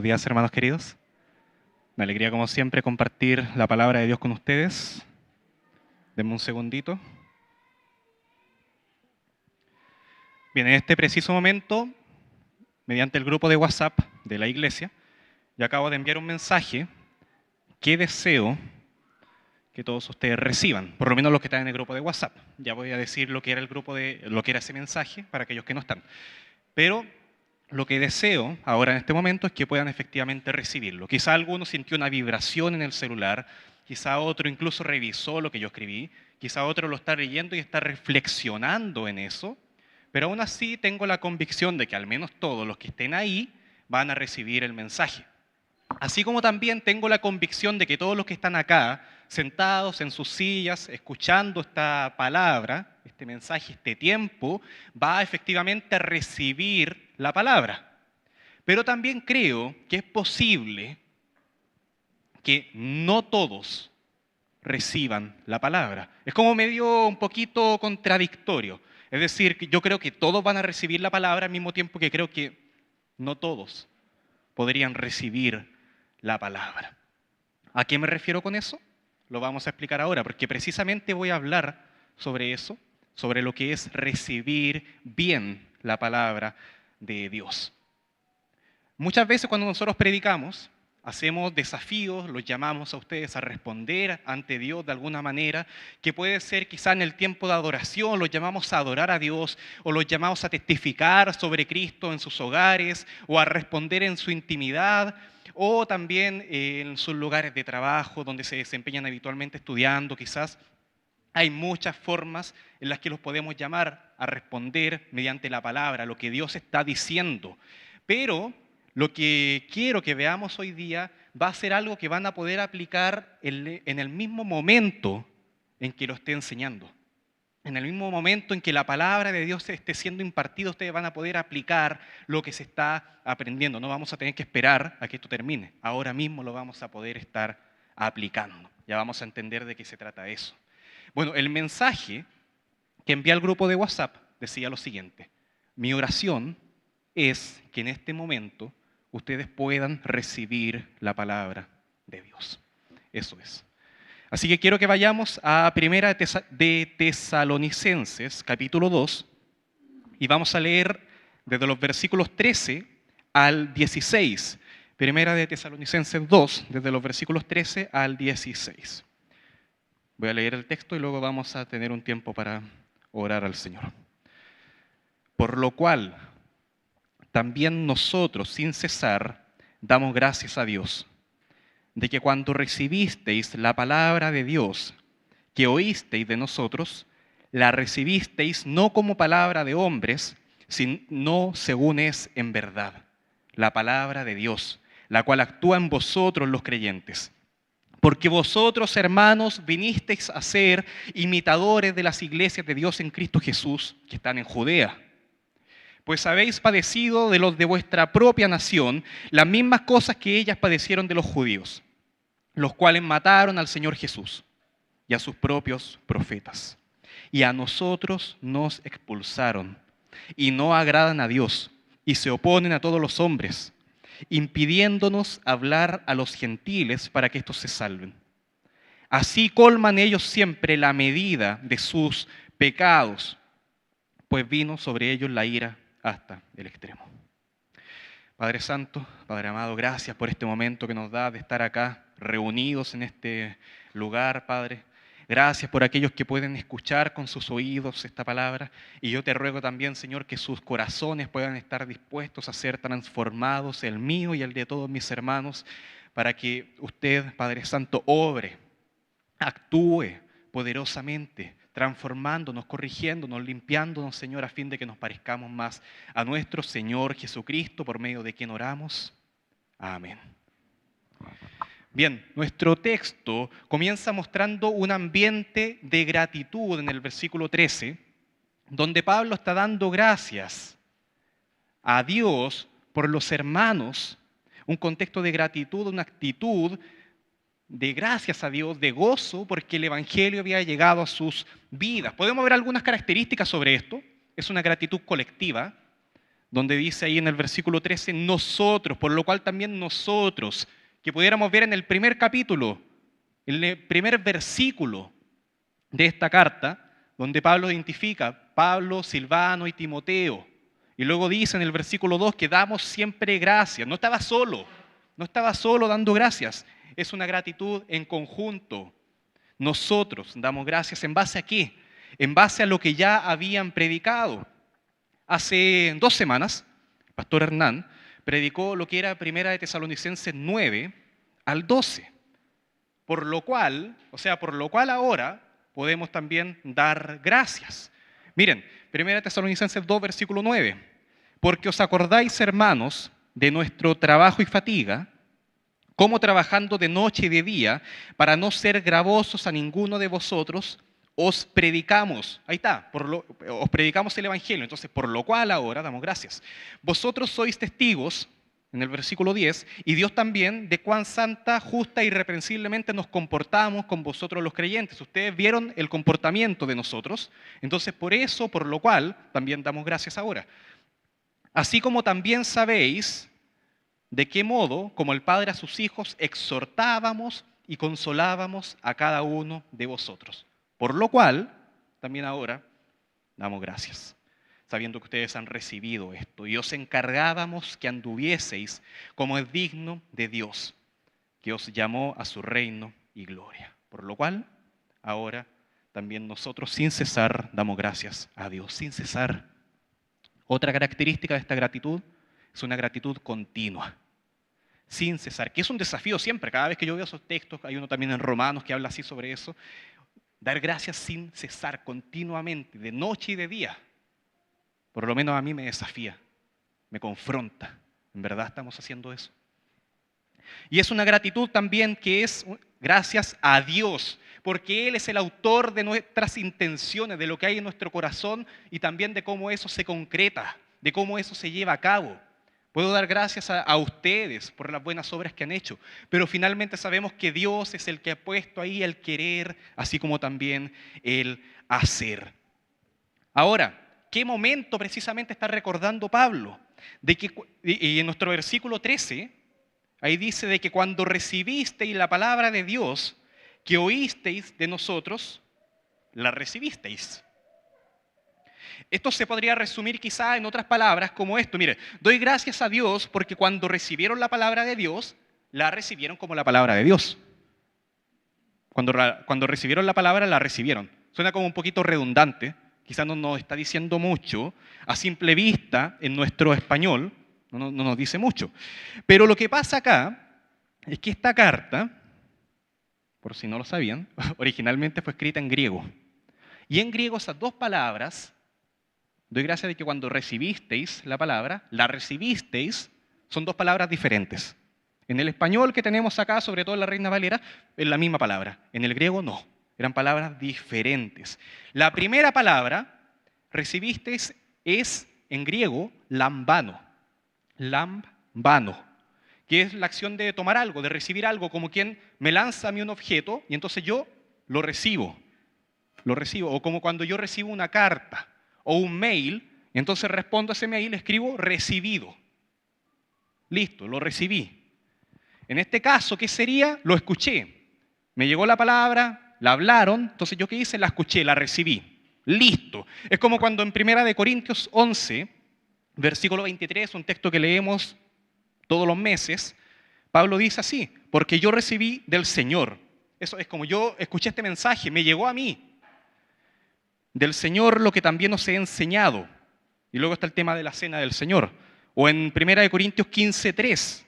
Buenos días, hermanos queridos. Una alegría, como siempre, compartir la palabra de Dios con ustedes. Denme un segundito. Bien, en este preciso momento, mediante el grupo de WhatsApp de la iglesia, yo acabo de enviar un mensaje que deseo que todos ustedes reciban, por lo menos los que están en el grupo de WhatsApp. Ya voy a decir lo que era lo que era ese mensaje para aquellos que no están. Pero lo que deseo ahora en este momento es que puedan efectivamente recibirlo. Quizá alguno sintió una vibración en el celular, quizá otro incluso revisó lo que yo escribí, quizá otro lo está leyendo y está reflexionando en eso, pero aún así tengo la convicción de que al menos todos los que estén ahí van a recibir el mensaje. Así como también tengo la convicción de que todos los que están acá, sentados en sus sillas, escuchando esta palabra, este mensaje, este tiempo, va efectivamente a recibir la palabra. Pero también creo que es posible que no todos reciban la palabra. Es como medio un poquito contradictorio. Es decir, que yo creo que todos van a recibir la palabra al mismo tiempo que creo que no todos podrían recibir la palabra. ¿A qué me refiero con eso? Lo vamos a explicar ahora, porque precisamente voy a hablar sobre eso, sobre lo que es recibir bien la palabra de Dios. Muchas veces cuando nosotros predicamos, hacemos desafíos, los llamamos a ustedes a responder ante Dios de alguna manera, que puede ser quizá en el tiempo de adoración, los llamamos a adorar a Dios, o los llamamos a testificar sobre Cristo en sus hogares, o a responder en su intimidad, o también en sus lugares de trabajo, donde se desempeñan habitualmente estudiando quizás. Hay muchas formas en las que los podemos llamar a responder mediante la palabra, lo que Dios está diciendo. Pero lo que quiero que veamos hoy día va a ser algo que van a poder aplicar en el mismo momento en que lo esté enseñando. En el mismo momento en que la palabra de Dios esté siendo impartida, ustedes van a poder aplicar lo que se está aprendiendo. No vamos a tener que esperar a que esto termine. Ahora mismo lo vamos a poder estar aplicando. Ya vamos a entender de qué se trata eso. Bueno, el mensaje que envié al grupo de WhatsApp decía lo siguiente: mi oración es que en este momento ustedes puedan recibir la palabra de Dios. Eso es. Así que quiero que vayamos a Primera de Tesalonicenses, capítulo 2, y vamos a leer desde los versículos 13 al 16. Primera de Tesalonicenses 2, desde los versículos 13 al 16. Voy a leer el texto y luego vamos a tener un tiempo para orar al Señor. Por lo cual, también nosotros, sin cesar, damos gracias a Dios, de que cuando recibisteis la palabra de Dios, que oísteis de nosotros, la recibisteis no como palabra de hombres, sino según es en verdad, la palabra de Dios, la cual actúa en vosotros los creyentes. Porque vosotros, hermanos, vinisteis a ser imitadores de las iglesias de Dios en Cristo Jesús, que están en Judea. Pues habéis padecido de los de vuestra propia nación las mismas cosas que ellas padecieron de los judíos, los cuales mataron al Señor Jesús y a sus propios profetas. Y a nosotros nos expulsaron y no agradan a Dios y se oponen a todos los hombres, impidiéndonos hablar a los gentiles para que estos se salven. Así colman ellos siempre la medida de sus pecados, pues vino sobre ellos la ira hasta el extremo. Padre Santo, Padre amado, gracias por este momento que nos da de estar acá reunidos en este lugar, Padre. Gracias por aquellos que pueden escuchar con sus oídos esta palabra. Y yo te ruego también, Señor, que sus corazones puedan estar dispuestos a ser transformados, el mío y el de todos mis hermanos, para que usted, Padre Santo, obre, actúe poderosamente, transformándonos, corrigiéndonos, limpiándonos, Señor, a fin de que nos parezcamos más a nuestro Señor Jesucristo, por medio de quien oramos. Amén. Bien, nuestro texto comienza mostrando un ambiente de gratitud en el versículo 13, donde Pablo está dando gracias a Dios por los hermanos, un contexto de gratitud, una actitud de gracias a Dios, de gozo, porque el Evangelio había llegado a sus vidas. Podemos ver algunas características sobre esto. Es una gratitud colectiva, donde dice ahí en el versículo 13, nosotros, por lo cual también nosotros, que pudiéramos ver en el primer capítulo, en el primer versículo de esta carta, donde Pablo identifica Pablo, Silvano y Timoteo. Y luego dice en el versículo 2 que damos siempre gracias. No estaba solo dando gracias. Es una gratitud en conjunto. Nosotros damos gracias ¿en base a qué? En base a lo que ya habían predicado. Hace 2 semanas, el pastor Hernán predicó lo que era Primera de Tesalonicenses 9 al 12. Por lo cual ahora podemos también dar gracias. Miren, Primera Tesalonicenses 2, versículo 9. Porque os acordáis, hermanos, de nuestro trabajo y fatiga, como trabajando de noche y de día, para no ser gravosos a ninguno de vosotros, os predicamos, ahí está, os predicamos el Evangelio. Entonces, por lo cual ahora damos gracias. Vosotros sois testigos, en el versículo 10, y Dios también, de cuán santa, justa y irreprensiblemente nos comportamos con vosotros los creyentes. Ustedes vieron el comportamiento de nosotros, entonces por eso, por lo cual, también damos gracias ahora. Así como también sabéis de qué modo, como el Padre a sus hijos, exhortábamos y consolábamos a cada uno de vosotros. Por lo cual, también ahora, damos gracias, sabiendo que ustedes han recibido esto. Y os encargábamos que anduvieseis como es digno de Dios, que os llamó a su reino y gloria. Por lo cual, ahora, también nosotros sin cesar damos gracias a Dios, sin cesar. Otra característica de esta gratitud es una gratitud continua, sin cesar, que es un desafío siempre. Cada vez que yo veo esos textos, hay uno también en Romanos que habla así sobre eso, dar gracias sin cesar, continuamente, de noche y de día. Por lo menos a mí me desafía, me confronta. ¿En verdad estamos haciendo eso? Y es una gratitud también que es gracias a Dios, porque Él es el autor de nuestras intenciones, de lo que hay en nuestro corazón y también de cómo eso se concreta, de cómo eso se lleva a cabo. Puedo dar gracias a ustedes por las buenas obras que han hecho, pero finalmente sabemos que Dios es el que ha puesto ahí el querer, así como también el hacer. Ahora, ¿qué momento precisamente está recordando Pablo? Y en nuestro versículo 13, ahí dice de que cuando recibisteis la palabra de Dios, que oísteis de nosotros, la recibisteis. Esto se podría resumir quizá en otras palabras como esto. Mire, doy gracias a Dios porque cuando recibieron la palabra de Dios, la recibieron como la palabra de Dios. Cuando recibieron la palabra, la recibieron. Suena como un poquito redundante, quizás no nos está diciendo mucho. A simple vista, en nuestro español, no nos dice mucho. Pero lo que pasa acá es que esta carta, por si no lo sabían, originalmente fue escrita en griego. Y en griego esas dos palabras, doy gracias de que cuando recibisteis la palabra, la recibisteis, son dos palabras diferentes. En el español que tenemos acá, sobre todo en la Reina Valera, es la misma palabra. En el griego no, eran palabras diferentes. La primera palabra, recibisteis, es en griego lambano. Lambano, que es la acción de tomar algo, de recibir algo, como quien me lanza a mí un objeto y entonces yo lo recibo. O como cuando yo recibo una carta o un mail, y entonces respondo a ese mail, escribo recibido. Listo, lo recibí. En este caso, ¿qué sería? Lo escuché. Me llegó la palabra, la hablaron, entonces yo ¿qué hice? La escuché, la recibí. Listo. Es como cuando en 1 Corintios 11, versículo 23, un texto que leemos todos los meses, Pablo dice así, porque yo recibí del Señor. Eso es como yo escuché este mensaje, me llegó a mí. Del Señor lo que también os he enseñado. Y luego está el tema de la cena del Señor. O en 1 Corintios 15:3,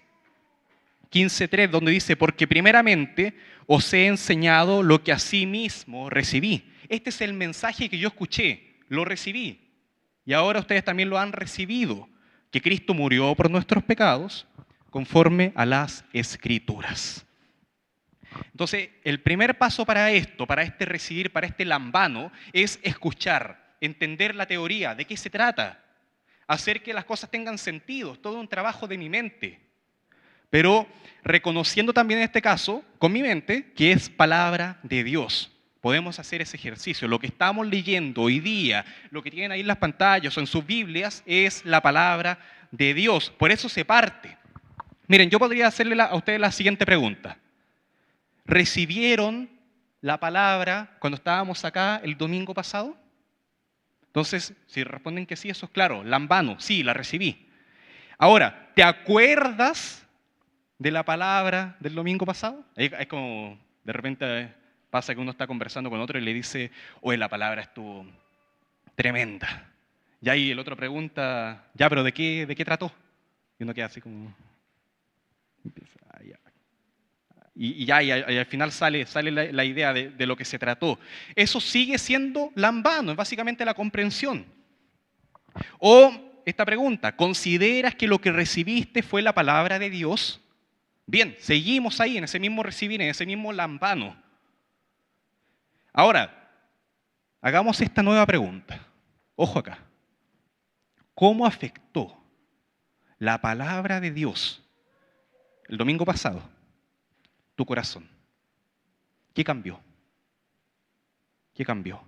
donde dice, porque primeramente os he enseñado lo que asimismo recibí. Este es el mensaje que yo escuché, lo recibí. Y ahora ustedes también lo han recibido, que Cristo murió por nuestros pecados, conforme a las Escrituras. Entonces, el primer paso para esto, para este recibir, para este lambano, es escuchar, entender la teoría, de qué se trata, hacer que las cosas tengan sentido, todo un trabajo de mi mente. Pero reconociendo también en este caso, con mi mente, que es palabra de Dios. Podemos hacer ese ejercicio. Lo que estamos leyendo hoy día, lo que tienen ahí en las pantallas o en sus Biblias, es la palabra de Dios. Por eso se parte. Miren, yo podría hacerle a ustedes la siguiente pregunta. ¿Recibieron la palabra cuando estábamos acá el domingo pasado? Entonces, si responden que sí, eso es claro. Lambano, sí, la recibí. Ahora, ¿te acuerdas de la palabra del domingo pasado? Es como, de repente pasa que uno está conversando con otro y le dice, oye, la palabra estuvo tremenda. Y ahí el otro pregunta, ya, pero ¿de qué trató? Y uno queda así como... Y al final sale la idea de lo que se trató. Eso sigue siendo lambano, es básicamente la comprensión. O esta pregunta, ¿consideras que lo que recibiste fue la palabra de Dios? Bien, seguimos ahí en ese mismo recibir, en ese mismo lambano. Ahora, hagamos esta nueva pregunta. Ojo acá. ¿Cómo afectó la palabra de Dios el domingo pasado tu corazón? ¿Qué cambió? ¿Qué cambió?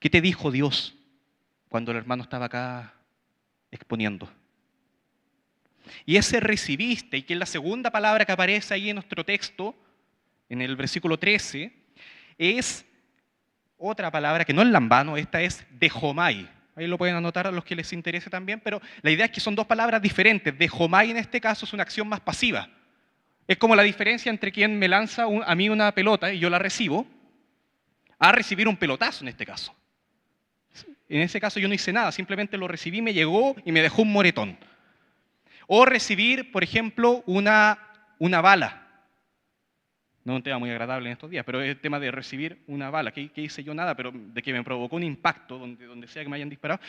¿Qué te dijo Dios cuando el hermano estaba acá exponiendo? Y ese recibiste, y que es la segunda palabra que aparece ahí en nuestro texto, en el versículo 13, es otra palabra que no es lambano, esta es dejomai. Ahí lo pueden anotar a los que les interese también, pero la idea es que son dos palabras diferentes. Dejomai en este caso es una acción más pasiva. Es como la diferencia entre quien me lanza a mí una pelota y yo la recibo, a recibir un pelotazo en este caso. En ese caso yo no hice nada, simplemente lo recibí, me llegó y me dejó un moretón. O recibir, por ejemplo, una bala. No es un tema muy agradable en estos días, pero es el tema de recibir una bala. ¿Qué hice yo? Nada, pero de que me provocó un impacto, donde sea que me hayan disparado,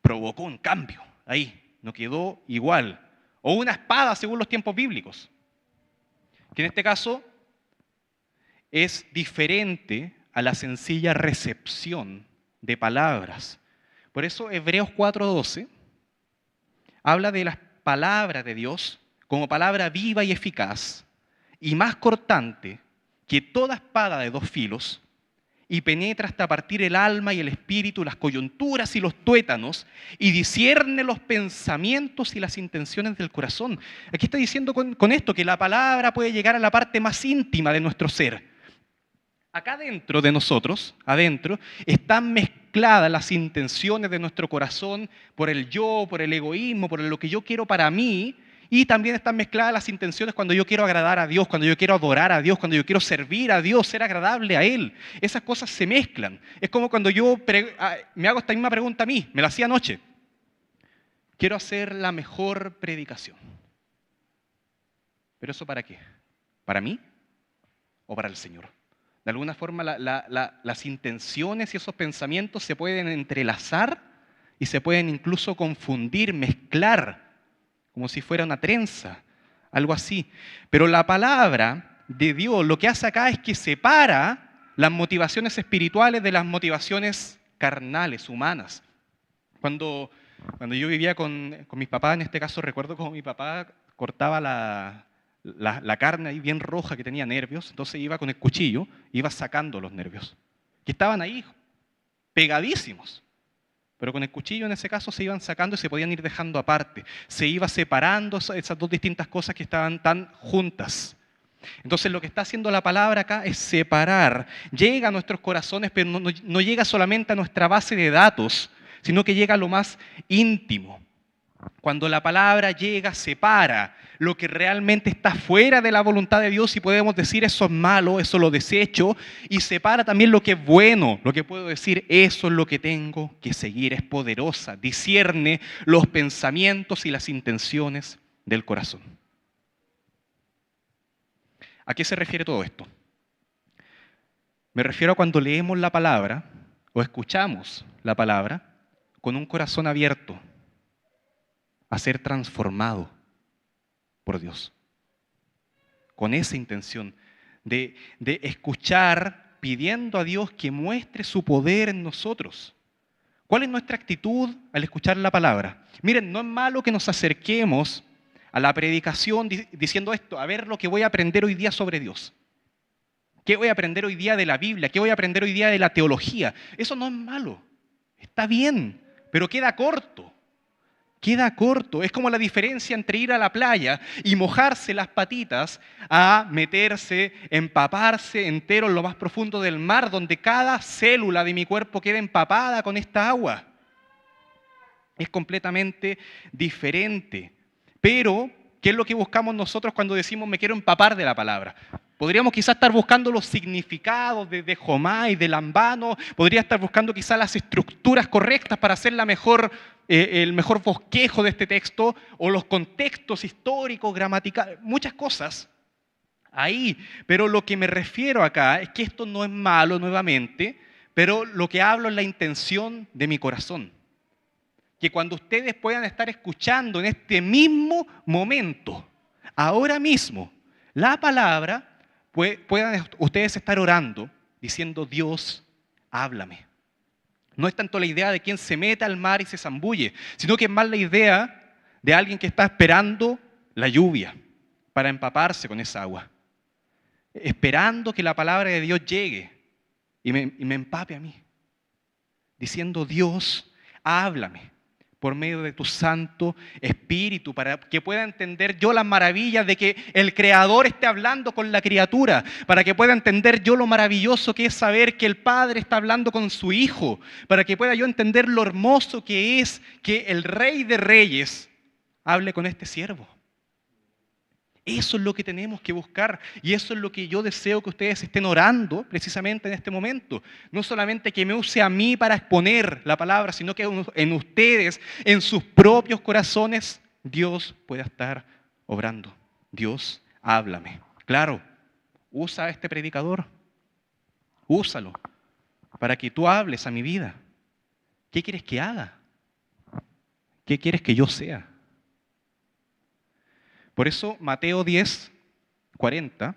provocó un cambio. Ahí, no quedó igual. O una espada, según los tiempos bíblicos. Que en este caso es diferente a la sencilla recepción de palabras. Por eso Hebreos 4:12 habla de las palabras de Dios como palabra viva y eficaz y más cortante que toda espada de dos filos y penetra hasta partir el alma y el espíritu, las coyunturas y los tuétanos y discierne los pensamientos y las intenciones del corazón. Aquí está diciendo con esto que la palabra puede llegar a la parte más íntima de nuestro ser. Acá dentro de nosotros, adentro, están mezcladas las intenciones de nuestro corazón por el yo, por el egoísmo, por lo que yo quiero para mí, y también están mezcladas las intenciones cuando yo quiero agradar a Dios, cuando yo quiero adorar a Dios, cuando yo quiero servir a Dios, ser agradable a Él. Esas cosas se mezclan. Es como cuando yo me hago esta misma pregunta a mí, me la hacía anoche. Quiero hacer la mejor predicación. ¿Pero eso para qué? ¿Para mí o para el Señor? De alguna forma las intenciones y esos pensamientos se pueden entrelazar y se pueden incluso confundir, mezclar, como si fuera una trenza, algo así. Pero la palabra de Dios lo que hace acá es que separa las motivaciones espirituales de las motivaciones carnales, humanas. Cuando yo vivía con mis papás, en este caso recuerdo cómo mi papá cortaba la carne ahí bien roja que tenía nervios, entonces iba con el cuchillo, iba sacando los nervios, que estaban ahí pegadísimos, pero con el cuchillo en ese caso se iban sacando y se podían ir dejando aparte, se iba separando esas dos distintas cosas que estaban tan juntas. Entonces lo que está haciendo la palabra acá es separar, llega a nuestros corazones, pero no llega solamente a nuestra base de datos, sino que llega a lo más íntimo. Cuando la palabra llega, separa lo que realmente está fuera de la voluntad de Dios y podemos decir eso es malo, eso lo desecho, y separa también lo que es bueno, lo que puedo decir, eso es lo que tengo que seguir, es poderosa, discierne los pensamientos y las intenciones del corazón. ¿A qué se refiere todo esto? Me refiero a cuando leemos la palabra o escuchamos la palabra con un corazón abierto a ser transformado por Dios. Con esa intención de escuchar pidiendo a Dios que muestre su poder en nosotros. ¿Cuál es nuestra actitud al escuchar la palabra? Miren, no es malo que nos acerquemos a la predicación diciendo esto, a ver lo que voy a aprender hoy día sobre Dios. ¿Qué voy a aprender hoy día de la Biblia? ¿Qué voy a aprender hoy día de la teología? Eso no es malo, está bien, pero queda corto. Queda corto. Es como la diferencia entre ir a la playa y mojarse las patitas a meterse, empaparse entero en lo más profundo del mar, donde cada célula de mi cuerpo queda empapada con esta agua. Es completamente diferente. Pero, ¿qué es lo que buscamos nosotros cuando decimos me quiero empapar de la palabra? Podríamos quizás estar buscando los significados de Jomai, de Lambano, podría estar buscando quizás las estructuras correctas para hacer el mejor bosquejo de este texto, o los contextos históricos, gramaticales, muchas cosas ahí. Pero lo que me refiero acá es que esto no es malo nuevamente, pero lo que hablo es la intención de mi corazón. Que cuando ustedes puedan estar escuchando en este mismo momento, ahora mismo, la palabra, puedan ustedes estar orando, diciendo, Dios, háblame. No es tanto la idea de quien se mete al mar y se zambulle, sino que es más la idea de alguien que está esperando la lluvia para empaparse con esa agua. Esperando que la palabra de Dios llegue y me empape a mí. Diciendo, Dios, háblame por medio de tu Santo Espíritu, para que pueda entender yo las maravillas de que el Creador esté hablando con la criatura, para que pueda entender yo lo maravilloso que es saber que el Padre está hablando con su Hijo, para que pueda yo entender lo hermoso que es que el Rey de Reyes hable con este siervo. Eso es lo que tenemos que buscar, y eso es lo que yo deseo que ustedes estén orando precisamente en este momento. No solamente que me use a mí para exponer la palabra, sino que en ustedes, en sus propios corazones, Dios pueda estar obrando. Dios, háblame. Claro, usa a este predicador, úsalo para que tú hables a mi vida. ¿Qué quieres que haga? ¿Qué quieres que yo sea? Por eso Mateo 10, 40,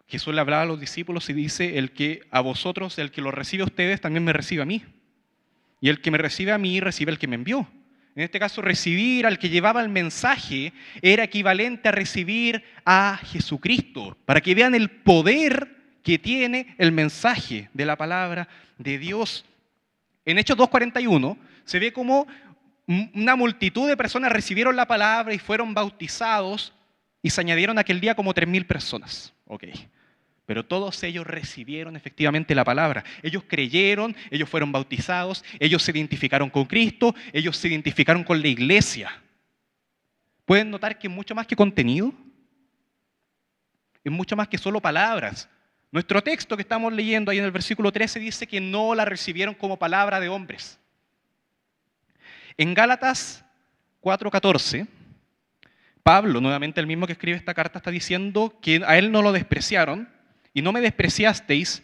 Jesús le hablaba a los discípulos y dice, el que a vosotros, el que lo recibe a ustedes, también me recibe a mí. Y el que me recibe a mí, recibe al que me envió. En este caso, recibir al que llevaba el mensaje era equivalente a recibir a Jesucristo, para que vean el poder que tiene el mensaje de la palabra de Dios. En Hechos 2:41 se ve como una multitud de personas recibieron la palabra y fueron bautizados, y se añadieron aquel día como 3.000 personas. Ok. Pero todos ellos recibieron efectivamente la palabra. Ellos creyeron, ellos fueron bautizados, ellos se identificaron con Cristo, ellos se identificaron con la iglesia. ¿Pueden notar que es mucho más que contenido? Es mucho más que solo palabras. Nuestro texto que estamos leyendo ahí en el versículo 13 dice que no la recibieron como palabra de hombres. En Gálatas 4:14, Pablo, nuevamente el mismo que escribe esta carta, está diciendo que a él no lo despreciaron, y no me despreciasteis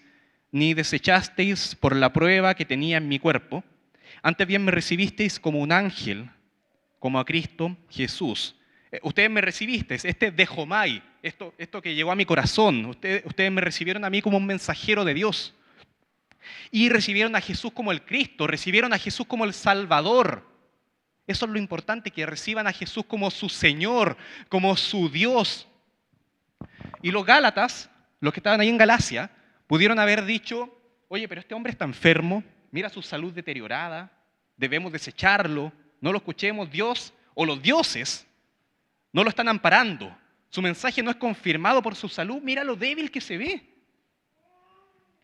ni desechasteis por la prueba que tenía en mi cuerpo, antes bien me recibisteis como un ángel, como a Cristo Jesús. Ustedes me recibisteis, dejomai, esto que llegó a mi corazón, ustedes me recibieron a mí como un mensajero de Dios, y recibieron a Jesús como el Cristo, recibieron a Jesús como el Salvador. Eso es lo importante, que reciban a Jesús como su Señor, como su Dios. Y los Gálatas, los que estaban ahí en Galacia, pudieron haber dicho, oye, pero este hombre está enfermo, mira su salud deteriorada, debemos desecharlo, no lo escuchemos. Dios o los dioses no lo están amparando, su mensaje no es confirmado por su salud, mira lo débil que se ve.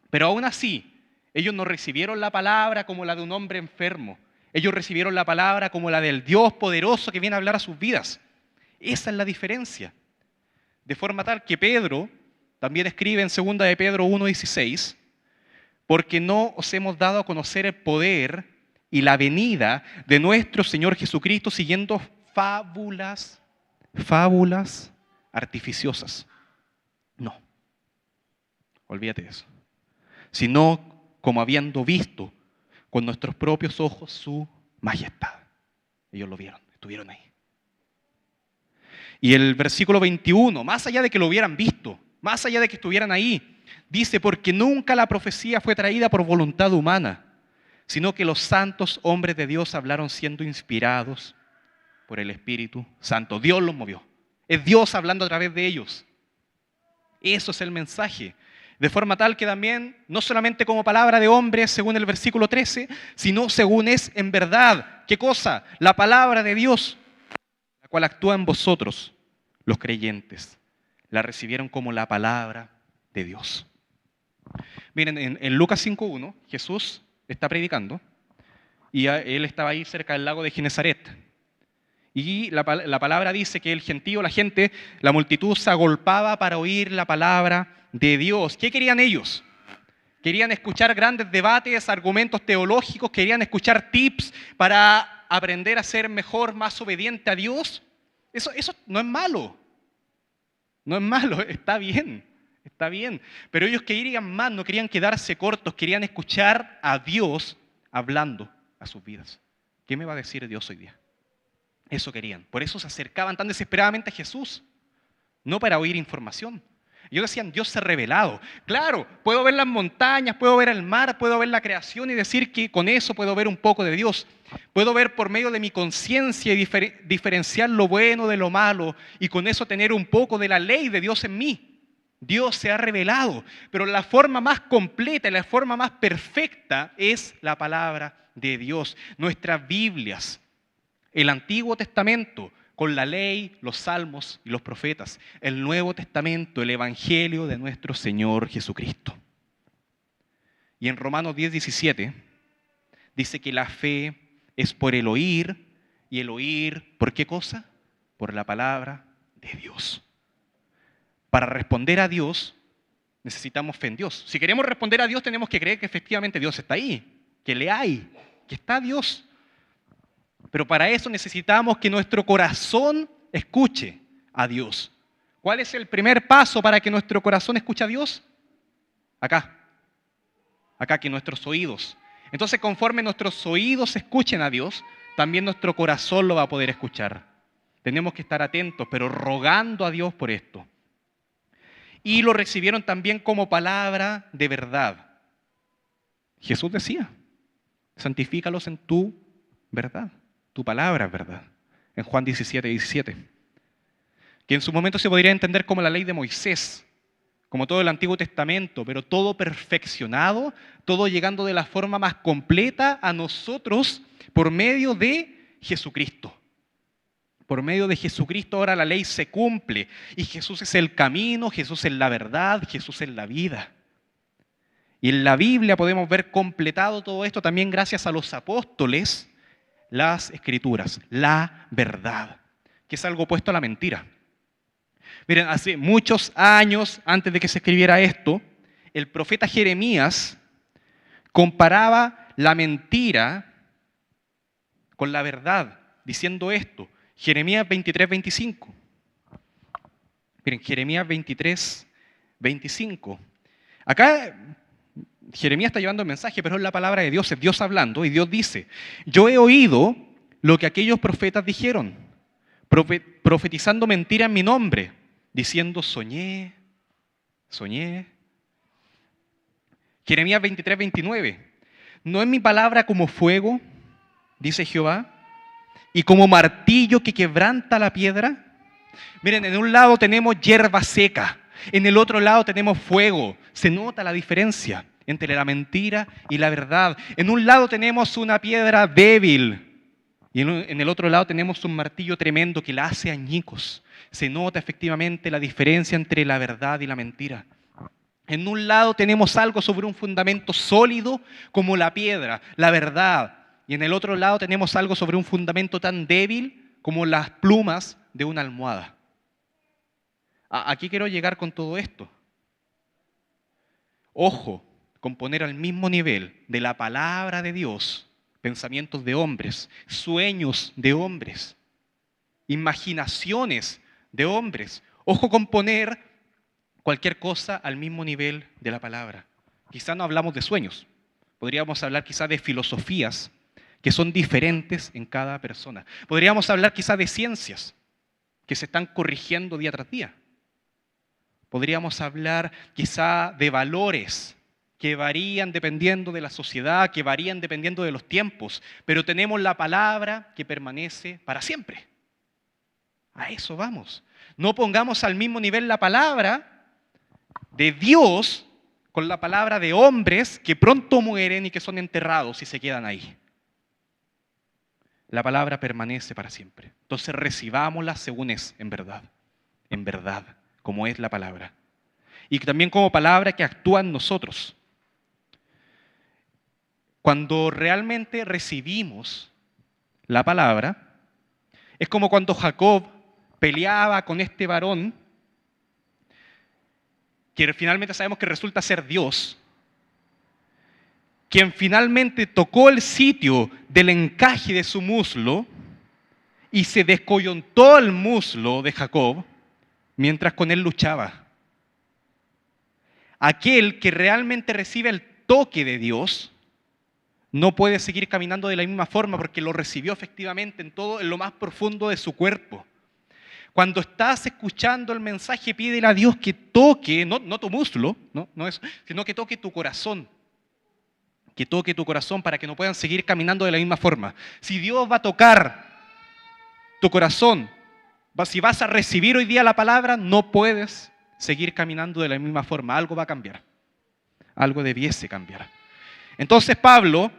Pero aún así, ellos no recibieron la palabra como la de un hombre enfermo. Ellos recibieron la palabra como la del Dios poderoso que viene a hablar a sus vidas. Esa es la diferencia. De forma tal que Pedro también escribe en 2 de Pedro 1:16, porque no os hemos dado a conocer el poder y la venida de nuestro Señor Jesucristo siguiendo fábulas artificiosas. No, olvídate de eso. Sino como habiendo visto con nuestros propios ojos su majestad. Ellos lo vieron, estuvieron ahí. Y el versículo 21, más allá de que lo hubieran visto, más allá de que estuvieran ahí, dice, porque nunca la profecía fue traída por voluntad humana, sino que los santos hombres de Dios hablaron siendo inspirados por el Espíritu Santo. Dios los movió. Es Dios hablando a través de ellos. Eso es el mensaje. De forma tal que también, no solamente como palabra de hombre, según el versículo 13, sino según es en verdad. ¿Qué cosa? La palabra de Dios, la cual actúa en vosotros, los creyentes. La recibieron como la palabra de Dios. Miren, en Lucas 5:1, Jesús está predicando y él estaba ahí cerca del lago de Genesaret. Y la palabra dice que el gentío, la gente, la multitud se agolpaba para oír la palabra de Dios. ¿Qué querían ellos? Querían escuchar grandes debates, argumentos teológicos, querían escuchar tips para aprender a ser mejor, más obediente a Dios. Eso no es malo. No es malo, está bien. Está bien. Pero ellos querían más, no querían quedarse cortos, querían escuchar a Dios hablando a sus vidas. ¿Qué me va a decir Dios hoy día? Eso querían. Por eso se acercaban tan desesperadamente a Jesús. No para oír información. Ellos decían, Dios se ha revelado. Claro, puedo ver las montañas, puedo ver el mar, puedo ver la creación y decir que con eso puedo ver un poco de Dios. Puedo ver por medio de mi conciencia y diferenciar lo bueno de lo malo y con eso tener un poco de la ley de Dios en mí. Dios se ha revelado, pero la forma más completa, la forma más perfecta es la palabra de Dios. Nuestras Biblias, el Antiguo Testamento, con la ley, los salmos y los profetas. El Nuevo Testamento, el Evangelio de nuestro Señor Jesucristo. Y en Romanos 10:17 dice que la fe es por el oír, y el oír, ¿por qué cosa? Por la palabra de Dios. Para responder a Dios necesitamos fe en Dios. Si queremos responder a Dios tenemos que creer que efectivamente Dios está ahí, que le hay, que está Dios. Pero para eso necesitamos que nuestro corazón escuche a Dios. ¿Cuál es el primer paso para que nuestro corazón escuche a Dios? Acá, que nuestros oídos. Entonces, conforme nuestros oídos escuchen a Dios, también nuestro corazón lo va a poder escuchar. Tenemos que estar atentos, pero rogando a Dios por esto. Y lo recibieron también como palabra de verdad. Jesús decía, santifícalos en tu verdad. Tu palabra es verdad. En Juan 17:17. Que en su momento se podría entender como la ley de Moisés, como todo el Antiguo Testamento, pero todo perfeccionado, todo llegando de la forma más completa a nosotros por medio de Jesucristo. Por medio de Jesucristo ahora la ley se cumple y Jesús es el camino, Jesús es la verdad, Jesús es la vida. Y en la Biblia podemos ver completado todo esto también gracias a los apóstoles, las Escrituras, la verdad, que es algo opuesto a la mentira. Miren, hace muchos años antes de que se escribiera esto, el profeta Jeremías comparaba la mentira con la verdad, diciendo esto. Jeremías 23:25. Miren, Jeremías 23:25. Acá Jeremías está llevando el mensaje, pero es la palabra de Dios, es Dios hablando, y Dios dice, yo he oído lo que aquellos profetas dijeron, profetizando mentira en mi nombre, diciendo soñé. Jeremías 23:29. ¿No es mi palabra como fuego, dice Jehová, y como martillo que quebranta la piedra? Miren, en un lado tenemos hierba seca, en el otro lado tenemos fuego. Se nota la diferencia entre la mentira y la verdad. En un lado tenemos una piedra débil y en el otro lado tenemos un martillo tremendo que la hace añicos. Se nota efectivamente la diferencia entre la verdad y la mentira. En un lado tenemos algo sobre un fundamento sólido como la piedra, la verdad. Y en el otro lado tenemos algo sobre un fundamento tan débil como las plumas de una almohada. Aquí quiero llegar con todo esto. Ojo, con poner al mismo nivel de la palabra de Dios, pensamientos de hombres, sueños de hombres, imaginaciones de hombres. Ojo con poner cualquier cosa al mismo nivel de la palabra. Quizá no hablamos de sueños, podríamos hablar quizá de filosofías que son diferentes en cada persona. Podríamos hablar quizá de ciencias que se están corrigiendo día tras día. Podríamos hablar quizá de valores que varían dependiendo de la sociedad, que varían dependiendo de los tiempos, pero tenemos la palabra que permanece para siempre. A eso vamos. No pongamos al mismo nivel la palabra de Dios con la palabra de hombres que pronto mueren y que son enterrados y se quedan ahí. La palabra permanece para siempre. Entonces recibámosla según es, en verdad, como es la palabra. Y también como palabra que actúa en nosotros. Cuando realmente recibimos la palabra, es como cuando Jacob peleaba con este varón, que finalmente sabemos que resulta ser Dios, quien finalmente tocó el sitio del encaje de su muslo y se descoyuntó el muslo de Jacob mientras con él luchaba. Aquel que realmente recibe el toque de Dios no puede seguir caminando de la misma forma porque lo recibió efectivamente en lo más profundo de su cuerpo. Cuando estás escuchando el mensaje, pídele a Dios que toque, no tu muslo, no eso, sino que toque tu corazón. Que toque tu corazón para que no puedan seguir caminando de la misma forma. Si Dios va a tocar tu corazón, si vas a recibir hoy día la palabra, no puedes seguir caminando de la misma forma. Algo va a cambiar. Algo debiese cambiar. Entonces Pablo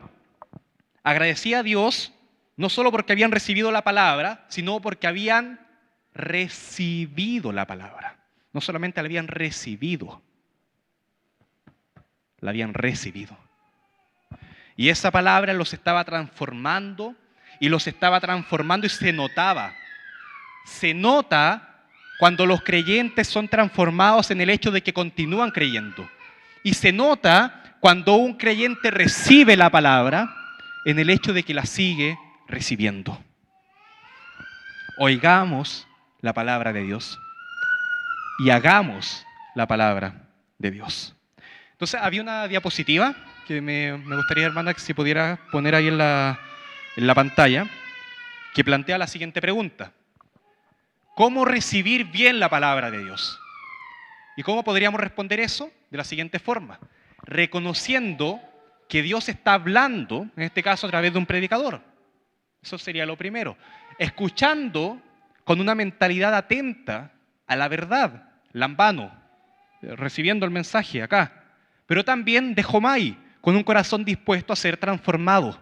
agradecía a Dios no solo porque habían recibido la palabra, sino porque habían recibido la palabra. No solamente la habían recibido, la habían recibido. Y esa palabra los estaba transformando y se notaba. Se nota cuando los creyentes son transformados en el hecho de que continúan creyendo. Y se nota cuando un creyente recibe la palabra en el hecho de que la sigue recibiendo. Oigamos la palabra de Dios y hagamos la palabra de Dios. Entonces había una diapositiva que me gustaría, hermana, que se pudiera poner ahí en la pantalla, que plantea la siguiente pregunta. ¿Cómo recibir bien la palabra de Dios? ¿Y cómo podríamos responder eso? De la siguiente forma. Reconociendo que Dios está hablando, en este caso a través de un predicador. Eso sería lo primero. Escuchando con una mentalidad atenta a la verdad, lambano, recibiendo el mensaje acá. Pero también de Jomai, con un corazón dispuesto a ser transformado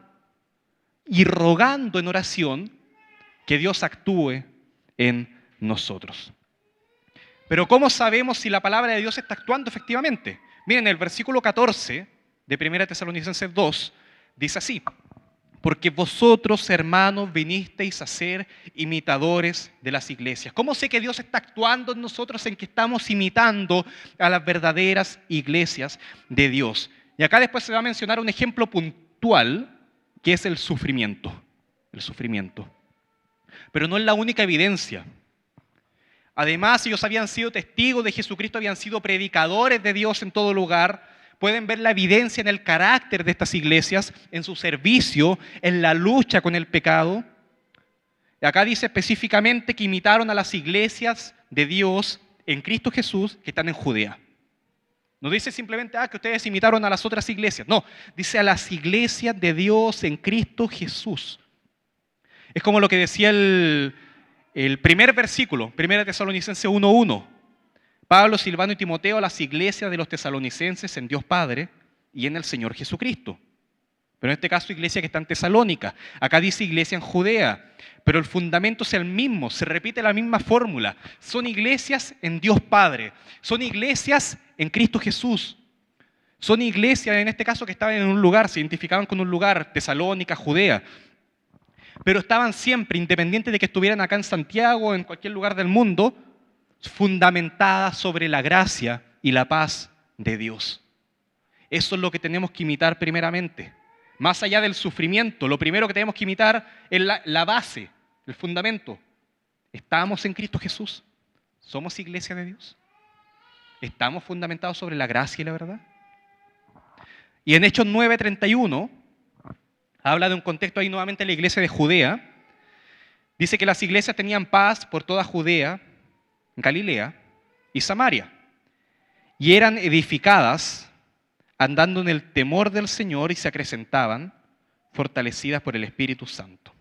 y rogando en oración que Dios actúe en nosotros. Pero ¿cómo sabemos si la palabra de Dios está actuando efectivamente? Miren, el versículo 14 de 1 Tesalonicenses 2 dice así: porque vosotros, hermanos, vinisteis a ser imitadores de las iglesias. ¿Cómo sé que Dios está actuando en nosotros en que estamos imitando a las verdaderas iglesias de Dios? Y acá después se va a mencionar un ejemplo puntual, que es el sufrimiento. El sufrimiento. Pero no es la única evidencia. Además, ellos habían sido testigos de Jesucristo, habían sido predicadores de Dios en todo lugar. Pueden ver la evidencia en el carácter de estas iglesias, en su servicio, en la lucha con el pecado. Y acá dice específicamente que imitaron a las iglesias de Dios en Cristo Jesús que están en Judea. No dice simplemente que ustedes imitaron a las otras iglesias. No, dice a las iglesias de Dios en Cristo Jesús. Es como lo que decía el primer versículo, 1 Tesalonicenses 1:1. Pablo, Silvano y Timoteo a las iglesias de los tesalonicenses en Dios Padre y en el Señor Jesucristo. Pero en este caso iglesia que está en Tesalónica. Acá dice iglesia en Judea. Pero el fundamento es el mismo, se repite la misma fórmula. Son iglesias en Dios Padre. Son iglesias en Cristo Jesús. Son iglesias en este caso que estaban en un lugar, se identificaban con un lugar, Tesalónica, Judea. Pero estaban siempre, independiente de que estuvieran acá en Santiago o en cualquier lugar del mundo, fundamentadas sobre la gracia y la paz de Dios. Eso es lo que tenemos que imitar primeramente. Más allá del sufrimiento, lo primero que tenemos que imitar es la base, el fundamento. ¿Estamos en Cristo Jesús? ¿Somos iglesia de Dios? ¿Estamos fundamentados sobre la gracia y la verdad? Y en Hechos 9:31, habla de un contexto ahí nuevamente de la iglesia de Judea. Dice que las iglesias tenían paz por toda Judea, Galilea y Samaria. Y eran edificadas andando en el temor del Señor y se acrecentaban, fortalecidas por el Espíritu Santo.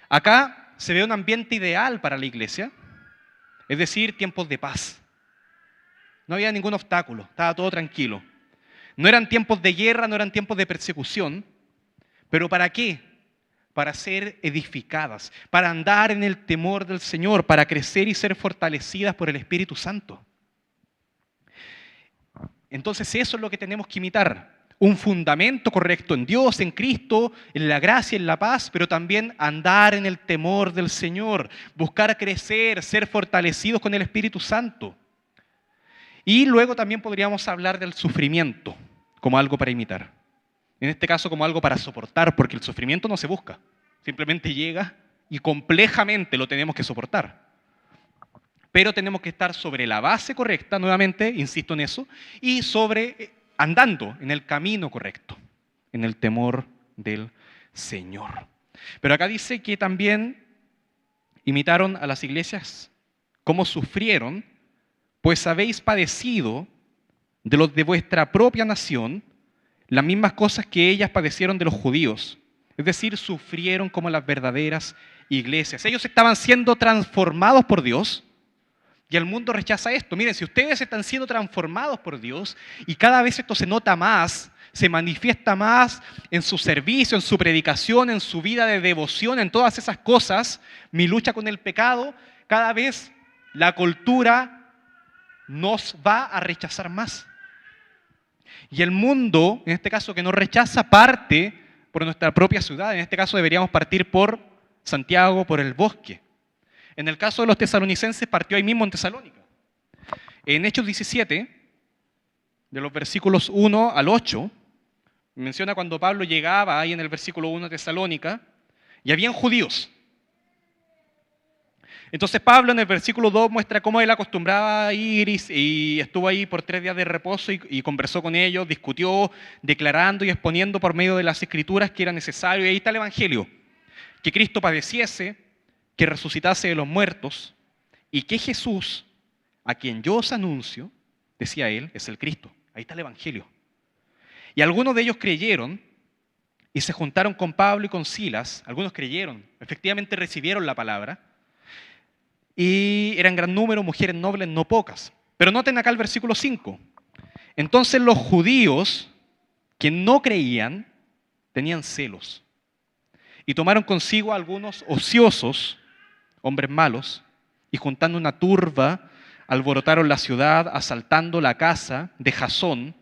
Acá se ve un ambiente ideal para la iglesia, es decir, tiempos de paz. no había ningún obstáculo, estaba todo tranquilo. No eran tiempos de guerra, no eran tiempos de persecución, pero ¿para qué? Para ser edificadas, para andar en el temor del Señor, para crecer y ser fortalecidas por el Espíritu Santo. Entonces eso es lo que tenemos que imitar. Un fundamento correcto en Dios, en Cristo, en la gracia, en la paz, pero también andar en el temor del Señor, buscar crecer, ser fortalecidos con el Espíritu Santo. Y luego también podríamos hablar del sufrimiento como algo para imitar. En este caso como algo para soportar, porque el sufrimiento no se busca. Simplemente llega y complejamente lo tenemos que soportar. Pero tenemos que estar sobre la base correcta, nuevamente, insisto en eso, y andando en el camino correcto, en el temor del Señor. Pero acá dice que también imitaron a las iglesias cómo sufrieron, pues habéis padecido de los de vuestra propia nación las mismas cosas que ellas padecieron de los judíos. Es decir, sufrieron como las verdaderas iglesias. Ellos estaban siendo transformados por Dios y el mundo rechaza esto. Miren, si ustedes están siendo transformados por Dios y cada vez esto se nota más, se manifiesta más en su servicio, en su predicación, en su vida de devoción, en todas esas cosas, mi lucha con el pecado, cada vez la cultura nos va a rechazar más. Y el mundo, en este caso que nos rechaza, parte por nuestra propia ciudad. En este caso deberíamos partir por Santiago, por el Bosque. En el caso de los tesalonicenses partió ahí mismo en Tesalónica. En Hechos 17, de los versículos 1 al 8, menciona cuando Pablo llegaba ahí en el versículo 1 a Tesalónica, y habían judíos. Entonces Pablo en el versículo 2 muestra cómo él acostumbraba a ir y estuvo ahí por 3 días de reposo y conversó con ellos, discutió, declarando y exponiendo por medio de las Escrituras que era necesario, y ahí está el Evangelio, que Cristo padeciese, que resucitase de los muertos, y que Jesús, a quien yo os anuncio, decía él, es el Cristo. Ahí está el Evangelio. Y algunos de ellos creyeron y se juntaron con Pablo y con Silas. Algunos creyeron, efectivamente recibieron la palabra, y eran gran número, mujeres nobles no pocas. Pero noten acá el versículo 5. Entonces los judíos que no creían tenían celos y tomaron consigo a algunos ociosos, hombres malos, y juntando una turba alborotaron la ciudad, asaltando la casa de Jasón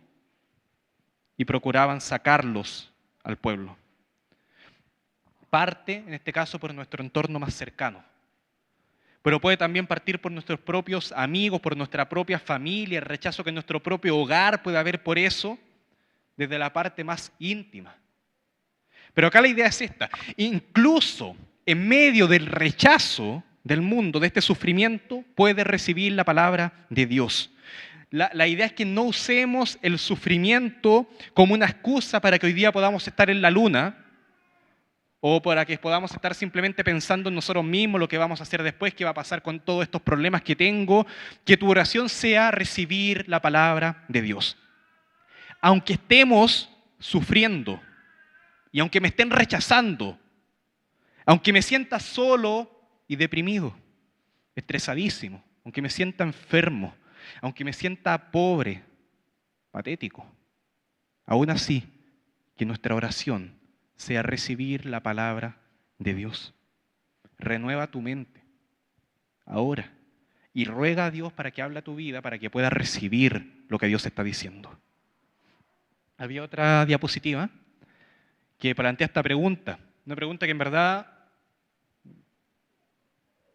y procuraban sacarlos al pueblo. Parte, en este caso, por nuestro entorno más cercano. Pero puede también partir por nuestros propios amigos, por nuestra propia familia, el rechazo que en nuestro propio hogar puede haber por eso, desde la parte más íntima. Pero acá la idea es esta: incluso en medio del rechazo del mundo, de este sufrimiento, puede recibir la palabra de Dios. La idea es que no usemos el sufrimiento como una excusa para que hoy día podamos estar en la luna, o para que podamos estar simplemente pensando en nosotros mismos, lo que vamos a hacer después, qué va a pasar con todos estos problemas que tengo. Que tu oración sea recibir la palabra de Dios. Aunque estemos sufriendo, y aunque me estén rechazando, aunque me sienta solo y deprimido, estresadísimo, aunque me sienta enfermo, aunque me sienta pobre, patético, aún así, que nuestra oración sea recibir la palabra de Dios. Renueva tu mente ahora y ruega a Dios para que hable a tu vida, para que puedas recibir lo que Dios está diciendo. Había otra diapositiva que plantea esta pregunta, una pregunta que en verdad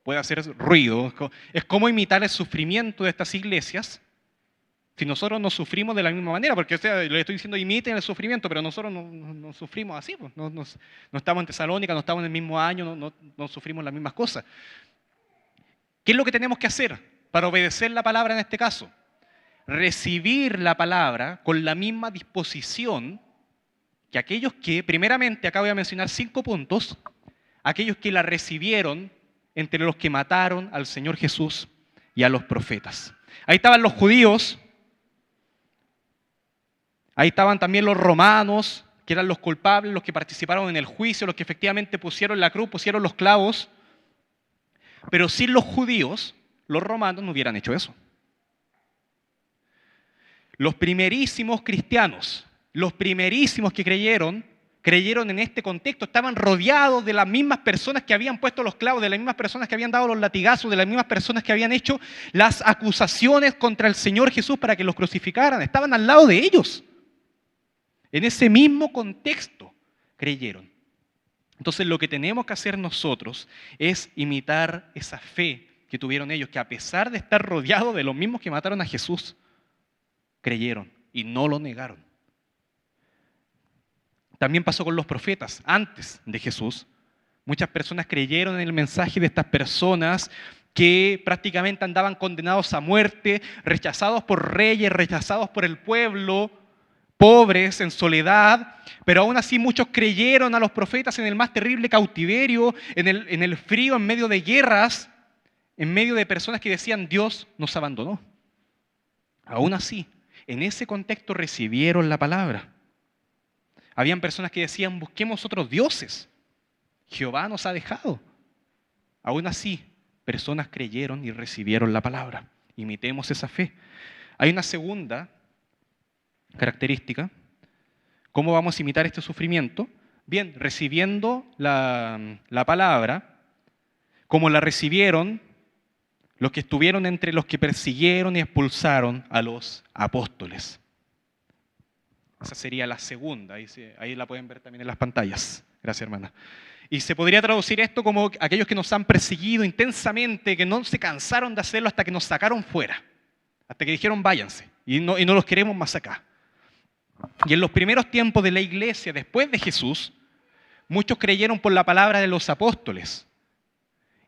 puede hacer ruido. Es cómo imitar el sufrimiento de estas iglesias si nosotros no sufrimos de la misma manera, porque le estoy diciendo imiten el sufrimiento, pero nosotros no sufrimos así, pues. No estamos en Tesalónica, no estamos en el mismo año, no sufrimos las mismas cosas. ¿Qué es lo que tenemos que hacer para obedecer la palabra en este caso? Recibir la palabra con la misma disposición que aquellos que, primeramente, acá voy a mencionar 5 puntos, aquellos que la recibieron entre los que mataron al Señor Jesús y a los profetas. Ahí estaban los judíos. Ahí estaban también los romanos, que eran los culpables, los que participaron en el juicio, los que efectivamente pusieron la cruz, pusieron los clavos. Pero sin los judíos, los romanos no hubieran hecho eso. Los primerísimos cristianos, los primerísimos que creyeron en este contexto, estaban rodeados de las mismas personas que habían puesto los clavos, de las mismas personas que habían dado los latigazos, de las mismas personas que habían hecho las acusaciones contra el Señor Jesús para que los crucificaran. Estaban al lado de ellos. En ese mismo contexto creyeron. Entonces lo que tenemos que hacer nosotros es imitar esa fe que tuvieron ellos, que a pesar de estar rodeados de los mismos que mataron a Jesús, creyeron y no lo negaron. También pasó con los profetas antes de Jesús. Muchas personas creyeron en el mensaje de estas personas que prácticamente andaban condenados a muerte, rechazados por reyes, rechazados por el pueblo, pobres, en soledad, pero aún así muchos creyeron a los profetas en el más terrible cautiverio, en el frío, en medio de guerras, en medio de personas que decían Dios nos abandonó. Aún así, en ese contexto recibieron la palabra. Habían personas que decían busquemos otros dioses, Jehová nos ha dejado. Aún así, personas creyeron y recibieron la palabra. Imitemos esa fe. Hay una segunda característica. ¿Cómo vamos a imitar este sufrimiento? Bien, recibiendo la palabra, como la recibieron los que estuvieron entre los que persiguieron y expulsaron a los apóstoles. Esa sería la segunda, ahí la pueden ver también en las pantallas. Gracias, hermana. Y se podría traducir esto como aquellos que nos han perseguido intensamente, que no se cansaron de hacerlo hasta que nos sacaron fuera, hasta que dijeron váyanse y no los queremos más acá. Y en los primeros tiempos de la iglesia, después de Jesús, muchos creyeron por la palabra de los apóstoles.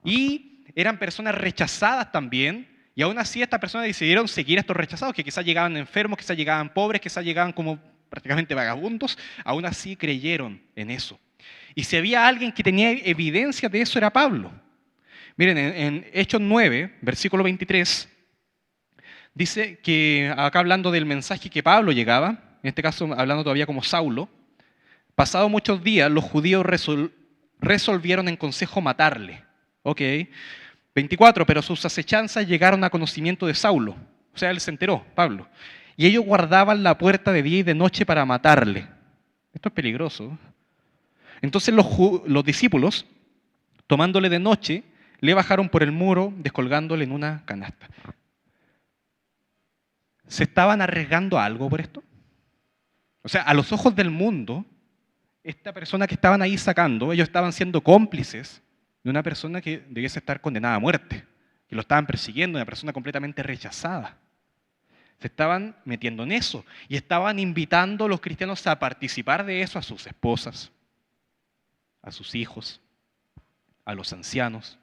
Y eran personas rechazadas también, y aún así estas personas decidieron seguir a estos rechazados, que quizás llegaban enfermos, quizás llegaban pobres, quizás llegaban como prácticamente vagabundos, aún así creyeron en eso. Y si había alguien que tenía evidencia de eso era Pablo. Miren, en Hechos 9, versículo 23, dice que, acá hablando del mensaje que Pablo llegaba, en este caso hablando todavía como Saulo, pasado muchos días los judíos resolvieron en consejo matarle. Ok. 24, pero sus acechanzas llegaron a conocimiento de Saulo. O sea, él se enteró, Pablo. Y ellos guardaban la puerta de día y de noche para matarle. Esto es peligroso. Entonces los discípulos, tomándole de noche, le bajaron por el muro, descolgándole en una canasta. ¿Se estaban arriesgando a algo por esto? O sea, a los ojos del mundo, esta persona que estaban ahí sacando, ellos estaban siendo cómplices de una persona que debiese estar condenada a muerte, que lo estaban persiguiendo, una persona completamente rechazada. Se estaban metiendo en eso y estaban invitando a los cristianos a participar de eso, a sus esposas, a sus hijos, a los ancianos.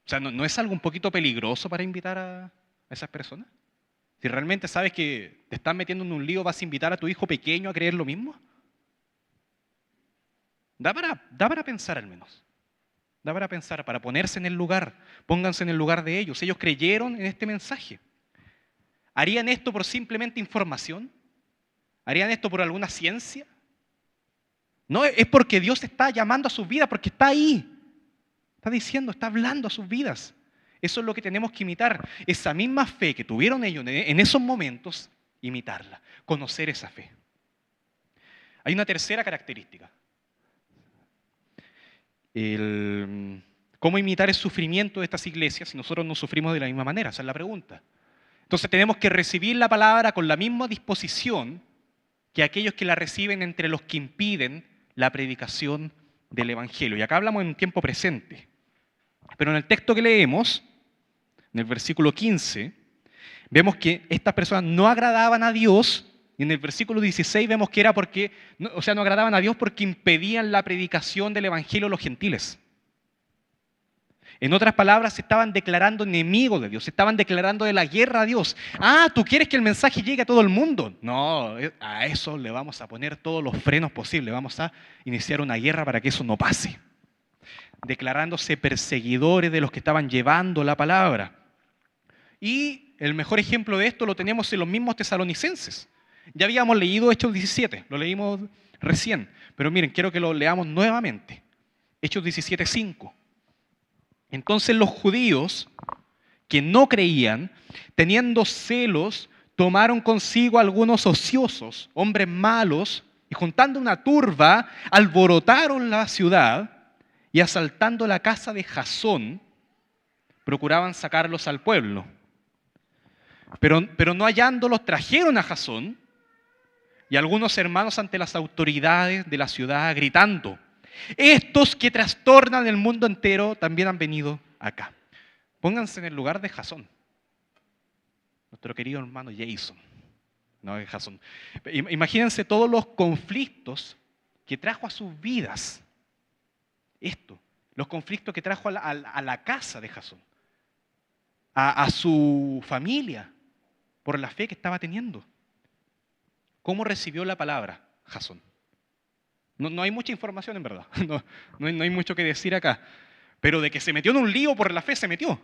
O sea, ¿no es algo un poquito peligroso para invitar a esas personas? Si realmente sabes que te están metiendo en un lío, ¿vas a invitar a tu hijo pequeño a creer lo mismo? Da para pensar al menos. Da para pensar, para ponerse en el lugar. Pónganse en el lugar de ellos. Ellos creyeron en este mensaje. ¿Harían esto por simplemente información? ¿Harían esto por alguna ciencia? No, es porque Dios está llamando a sus vidas, porque está ahí. Está diciendo, está hablando a sus vidas. Eso es lo que tenemos que imitar. Esa misma fe que tuvieron ellos en esos momentos, imitarla. Conocer esa fe. Hay una tercera característica. ¿Cómo imitar el sufrimiento de estas iglesias si nosotros no sufrimos de la misma manera? Esa es la pregunta. Entonces tenemos que recibir la palabra con la misma disposición que aquellos que la reciben entre los que impiden la predicación del Evangelio. Y acá hablamos en tiempo presente. Pero en el texto que leemos, en el versículo 15, vemos que estas personas no agradaban a Dios. Y en el versículo 16 vemos que era porque, no agradaban a Dios porque impedían la predicación del Evangelio a los gentiles. En otras palabras, se estaban declarando enemigos de Dios, se estaban declarando de la guerra a Dios. Ah, ¿tú quieres que el mensaje llegue a todo el mundo? No, a eso le vamos a poner todos los frenos posibles, vamos a iniciar una guerra para que eso no pase. Declarándose perseguidores de los que estaban llevando la palabra. Y el mejor ejemplo de esto lo tenemos en los mismos tesalonicenses. Ya habíamos leído Hechos 17, lo leímos recién, pero miren, quiero que lo leamos nuevamente. Hechos 17:5. Entonces los judíos que no creían, teniendo celos, tomaron consigo algunos ociosos, hombres malos, y juntando una turba, alborotaron la ciudad y asaltando la casa de Jasón, procuraban sacarlos al pueblo. Pero no hallándolos, trajeron a Jasón y algunos hermanos ante las autoridades de la ciudad, gritando: estos que trastornan el mundo entero también han venido acá. Pónganse en el lugar de Jasón, nuestro querido hermano Jason. No es Jasón. Imagínense todos los conflictos que trajo a sus vidas esto, los conflictos que trajo a la casa de Jasón, a su familia, por la fe que estaba teniendo. ¿Cómo recibió la palabra Jasón? No hay mucha información en verdad, no hay mucho que decir acá, pero de que se metió en un lío por la fe, se metió.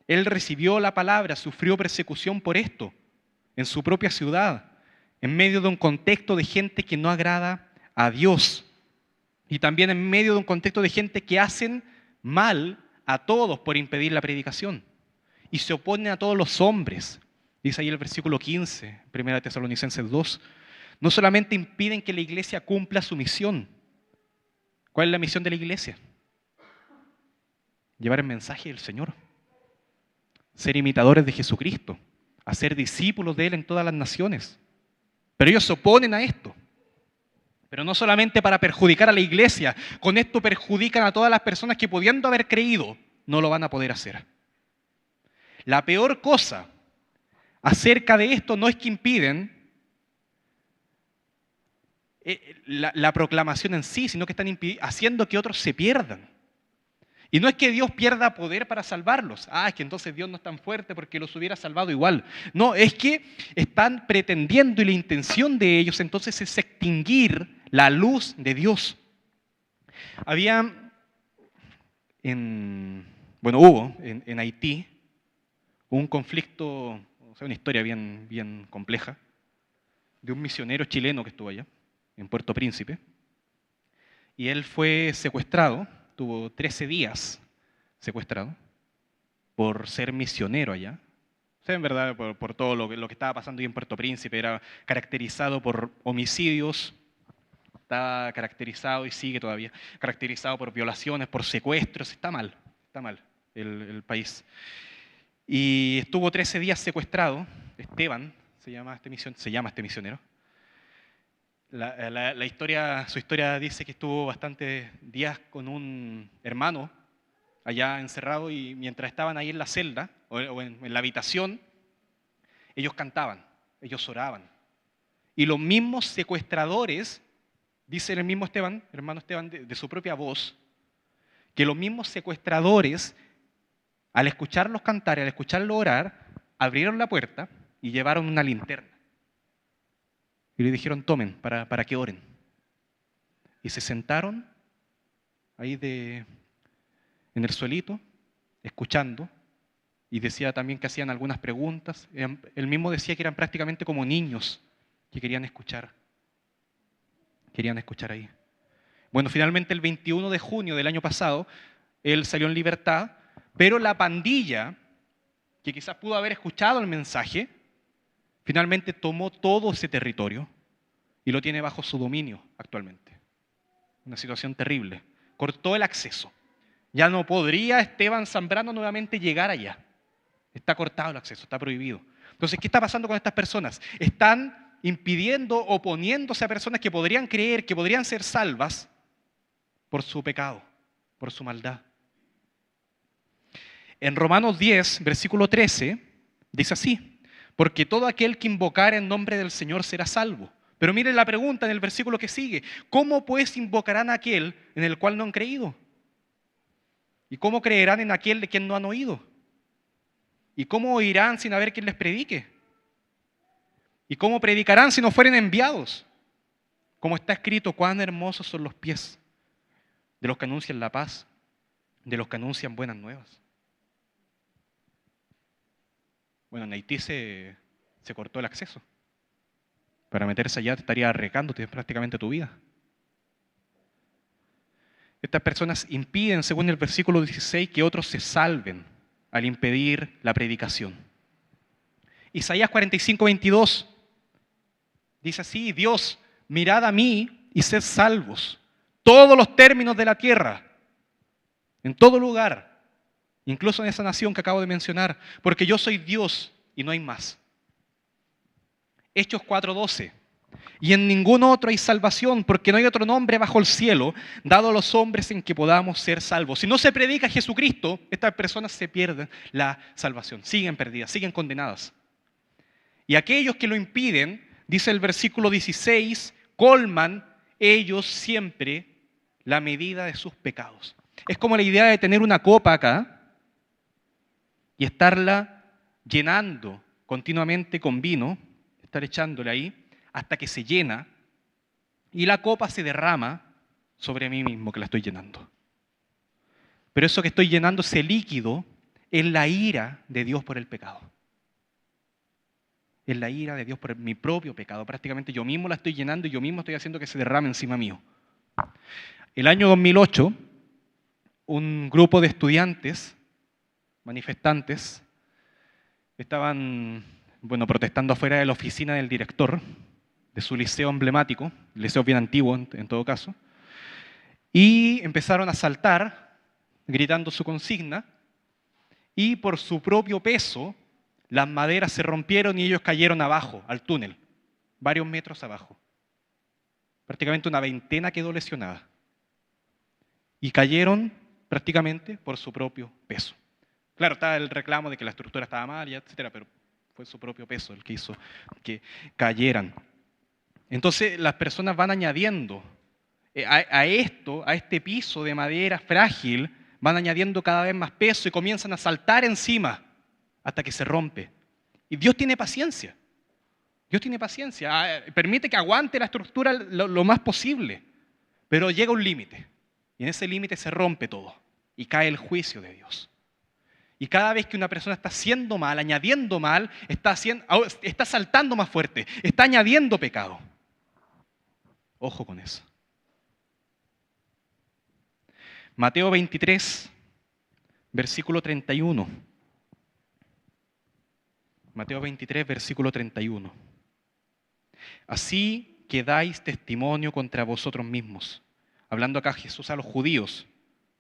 Él recibió la palabra, sufrió persecución por esto, en su propia ciudad, en medio de un contexto de gente que no agrada a Dios, y también en medio de un contexto de gente que hacen mal a todos por impedir la predicación, y se oponen a todos los hombres. Dice ahí el versículo 15, 1 Tesalonicenses 2, no solamente impiden que la iglesia cumpla su misión. ¿Cuál es la misión de la iglesia? Llevar el mensaje del Señor, ser imitadores de Jesucristo, hacer discípulos de Él en todas las naciones. Pero ellos se oponen a esto. Pero no solamente para perjudicar a la iglesia, con esto perjudican a todas las personas que pudiendo haber creído, no lo van a poder hacer. La peor cosa acerca de esto no es que impiden la proclamación en sí, sino que están haciendo que otros se pierdan. Y no es que Dios pierda poder para salvarlos. Es que entonces Dios no es tan fuerte porque los hubiera salvado igual. No, es que están pretendiendo y la intención de ellos entonces es extinguir la luz de Dios. Hubo en Haití un conflicto, o sea, una historia bien compleja, de un misionero chileno que estuvo allá, en Puerto Príncipe, y él fue secuestrado. Tuvo 13 días secuestrado por ser misionero allá. O sea, en verdad, por todo lo que estaba pasando ahí en Puerto Príncipe, era caracterizado por homicidios, estaba caracterizado y sigue todavía, caracterizado por violaciones, por secuestros. Está mal el país. Y estuvo 13 días secuestrado. Esteban se llama este misionero. Su historia dice que estuvo bastantes días con un hermano allá encerrado, y mientras estaban ahí en la celda o en la habitación, ellos cantaban, ellos oraban. Y los mismos secuestradores, dice el mismo Esteban, hermano Esteban, de su propia voz, que los mismos secuestradores, al escucharlos cantar y al escucharlos orar, abrieron la puerta y llevaron una linterna. Y le dijeron: tomen, para que oren. Y se sentaron ahí en el suelito, escuchando, y decía también que hacían algunas preguntas. Él mismo decía que eran prácticamente como niños que querían escuchar ahí. Bueno, finalmente el 21 de junio del año pasado, él salió en libertad, pero la pandilla, que quizás pudo haber escuchado el mensaje, finalmente tomó todo ese territorio y lo tiene bajo su dominio actualmente. Una situación terrible. Cortó el acceso. Ya no podría Esteban Zambrano nuevamente llegar allá. Está cortado el acceso, está prohibido. Entonces, ¿qué está pasando con estas personas? Están impidiendo, oponiéndose a personas que podrían creer, que podrían ser salvas por su pecado, por su maldad. En Romanos 10, versículo 13, dice así: porque todo aquel que invocare en nombre del Señor será salvo. Pero miren la pregunta en el versículo que sigue: ¿cómo pues invocarán a aquel en el cual no han creído? ¿Y cómo creerán en aquel de quien no han oído? ¿Y cómo oirán sin haber quien les predique? ¿Y cómo predicarán si no fueren enviados? Como está escrito: cuán hermosos son los pies de los que anuncian la paz, de los que anuncian buenas nuevas. Bueno, en Haití se cortó el acceso. Para meterse allá te estaría arriesgándote prácticamente tu vida. Estas personas impiden, según el versículo 16, que otros se salven al impedir la predicación. Isaías 45:22. Dice así: Dios, mirad a mí y sed salvos, todos los términos de la tierra, en todo lugar, incluso en esa nación que acabo de mencionar, porque yo soy Dios y no hay más. Hechos 4:12. Y en ningún otro hay salvación, porque no hay otro nombre bajo el cielo dado a los hombres en que podamos ser salvos. Si no se predica a Jesucristo, estas personas se pierden la salvación, siguen perdidas, siguen condenadas. Y aquellos que lo impiden, dice el versículo 16, colman ellos siempre la medida de sus pecados. Es como la idea de tener una copa acá y estarla llenando continuamente con vino, estar echándole ahí, hasta que se llena y la copa se derrama sobre mí mismo que la estoy llenando. Pero eso que estoy llenando, ese líquido, es la ira de Dios por el pecado. Es la ira de Dios por mi propio pecado. Prácticamente yo mismo la estoy llenando y yo mismo estoy haciendo que se derrame encima mío. El año 2008, un grupo de estudiantes, manifestantes, estaban protestando afuera de la oficina del director de su liceo emblemático, el liceo bien antiguo en todo caso, y empezaron a saltar, gritando su consigna, y por su propio peso, las maderas se rompieron y ellos cayeron abajo, al túnel, varios metros abajo. Prácticamente una veintena quedó lesionada. Y cayeron prácticamente por su propio peso. Claro, estaba el reclamo de que la estructura estaba mal, etcétera, pero fue su propio peso el que hizo que cayeran. Entonces las personas van añadiendo a este piso de madera frágil, van añadiendo cada vez más peso y comienzan a saltar encima hasta que se rompe. Y Dios tiene paciencia. Dios tiene paciencia. Permite que aguante la estructura lo más posible. Pero llega un límite. Y en ese límite se rompe todo. Y cae el juicio de Dios. Y cada vez que una persona está haciendo mal, añadiendo mal, está saltando más fuerte, está añadiendo pecado. Ojo con eso. Mateo 23, versículo 31. Mateo 23, versículo 31. Así que dais testimonio contra vosotros mismos. Hablando acá Jesús a los judíos.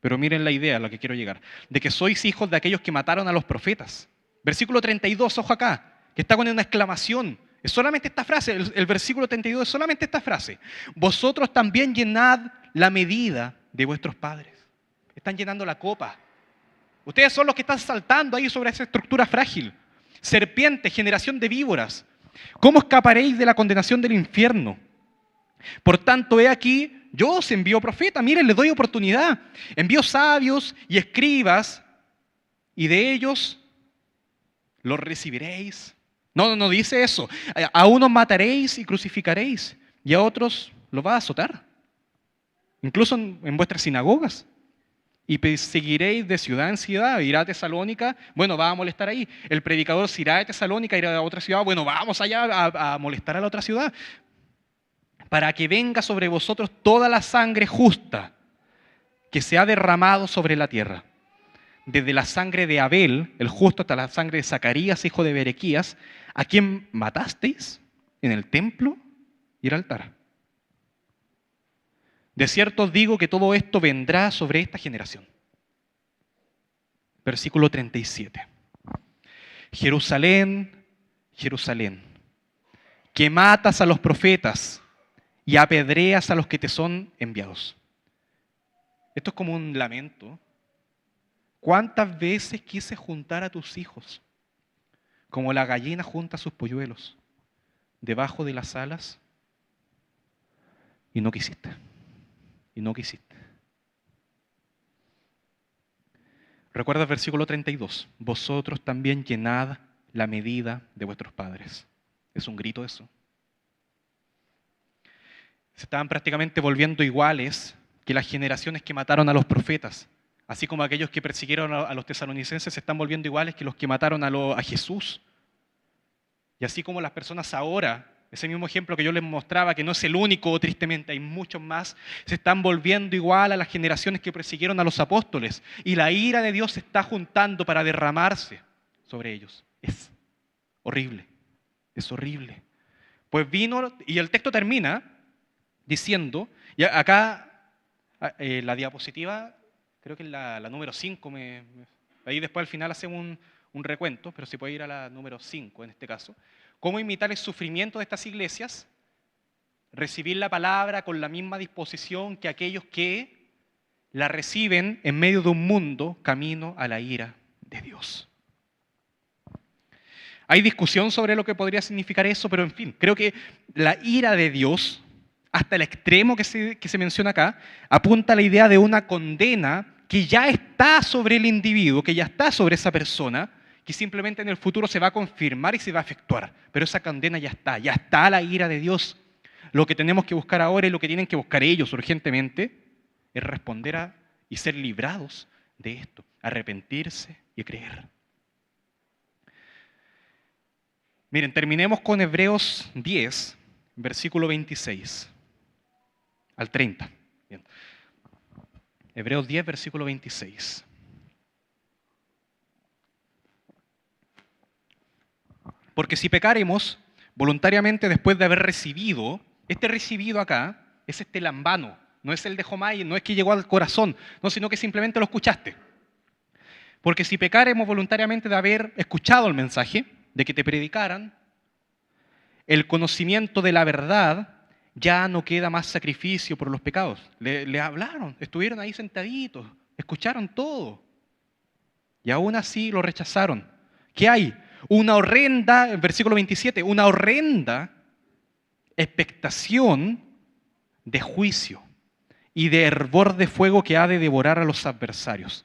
Pero miren la idea a la que quiero llegar. De que sois hijos de aquellos que mataron a los profetas. Versículo 32, ojo acá, que está con una exclamación. Es solamente esta frase, el versículo 32 es solamente esta frase. Vosotros también llenad la medida de vuestros padres. Están llenando la copa. Ustedes son los que están saltando ahí sobre esa estructura frágil. Serpiente, generación de víboras. ¿Cómo escaparéis de la condenación del infierno? Por tanto, he aquí, yo os envío profeta, miren, les doy oportunidad. Envío sabios y escribas, y de ellos los recibiréis. No dice eso. A unos mataréis y crucificaréis, y a otros los va a azotar. Incluso en vuestras sinagogas. Y perseguiréis de ciudad en ciudad, irá a Tesalónica, va a molestar ahí. El predicador se irá de Tesalónica, irá a otra ciudad, vamos allá a molestar a la otra ciudad. Para que venga sobre vosotros toda la sangre justa que se ha derramado sobre la tierra. Desde la sangre de Abel, el justo, hasta la sangre de Zacarías, hijo de Berequías, a quien matasteis en el templo y el altar. De cierto os digo que todo esto vendrá sobre esta generación. Versículo 37. Jerusalén, Jerusalén, que matas a los profetas y apedreas a los que te son enviados. Esto es como un lamento. ¿Cuántas veces quise juntar a tus hijos, como la gallina junta sus polluelos, debajo de las alas, y no quisiste? Y no quisiste. Recuerda el versículo 32. Vosotros también llenad la medida de vuestros padres. Es un grito eso. Se estaban prácticamente volviendo iguales que las generaciones que mataron a los profetas. Así como aquellos que persiguieron a los tesalonicenses se están volviendo iguales que los que mataron a Jesús. Y así como las personas ahora, ese mismo ejemplo que yo les mostraba, que no es el único, tristemente, hay muchos más, se están volviendo igual a las generaciones que persiguieron a los apóstoles. Y la ira de Dios se está juntando para derramarse sobre ellos. Es Horrible, es horrible. Pues vino, y el texto termina diciendo, y acá la diapositiva, creo que es la número 5, ahí después al final hacemos un recuento, pero si puede ir a la número 5 en este caso. ¿Cómo imitar el sufrimiento de estas iglesias? Recibir la palabra con la misma disposición que aquellos que la reciben en medio de un mundo camino a la ira de Dios. Hay discusión sobre lo que podría significar eso, pero en fin, creo que la ira de Dios, hasta el extremo que se menciona acá, apunta a la idea de una condena que ya está sobre el individuo, que ya está sobre esa persona, que simplemente en el futuro se va a confirmar y se va a efectuar. Pero esa condena ya está la ira de Dios. Lo que tenemos que buscar ahora y lo que tienen que buscar ellos urgentemente es responder y ser librados de esto, arrepentirse y creer. Miren, terminemos con Hebreos 10, versículo 26 al 30. Bien. Hebreos 10, versículo 26. Porque si pecaremos voluntariamente después de haber recibido, este recibido acá es este lambano, no es el de Jomai, no es que llegó al corazón, no, sino que simplemente lo escuchaste. Porque si pecaremos voluntariamente de haber escuchado el mensaje, de que te predicaran, el conocimiento de la verdad, ya no queda más sacrificio por los pecados. Le hablaron, estuvieron ahí sentaditos, escucharon todo. Y aún así lo rechazaron. ¿Qué hay? Una horrenda, en versículo 27, una horrenda expectación de juicio y de hervor de fuego que ha de devorar a los adversarios.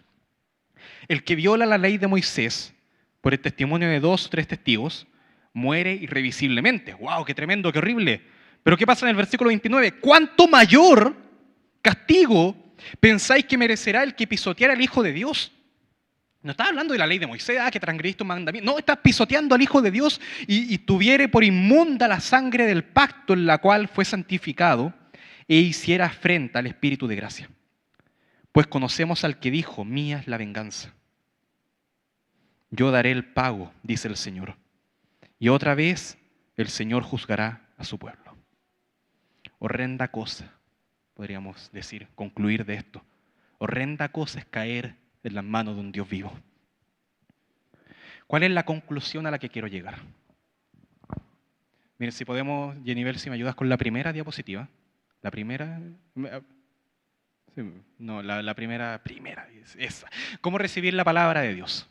El que viola la ley de Moisés por el testimonio de 2 o 3 testigos muere irrevisiblemente. ¡Wow! ¡Qué tremendo, qué horrible! Pero ¿qué pasa en el versículo 29? ¿Cuánto mayor castigo pensáis que merecerá el que pisoteara al Hijo de Dios? No está hablando de la ley de Moisés, que transgrediste un mandamiento. No, estás pisoteando al Hijo de Dios y tuviere por inmunda la sangre del pacto en la cual fue santificado e hiciera afrenta al Espíritu de gracia. Pues conocemos al que dijo, mía es la venganza. Yo daré el pago, dice el Señor. Y otra vez el Señor juzgará a su pueblo. Horrenda cosa, podríamos decir, concluir de esto. Horrenda cosa es caer en las manos de un Dios vivo. ¿Cuál es la conclusión a la que quiero llegar? Miren, si podemos, Jennifer, si me ayudas con la primera diapositiva. La primera... No, la primera, esa. ¿Cómo recibir la palabra de Dios?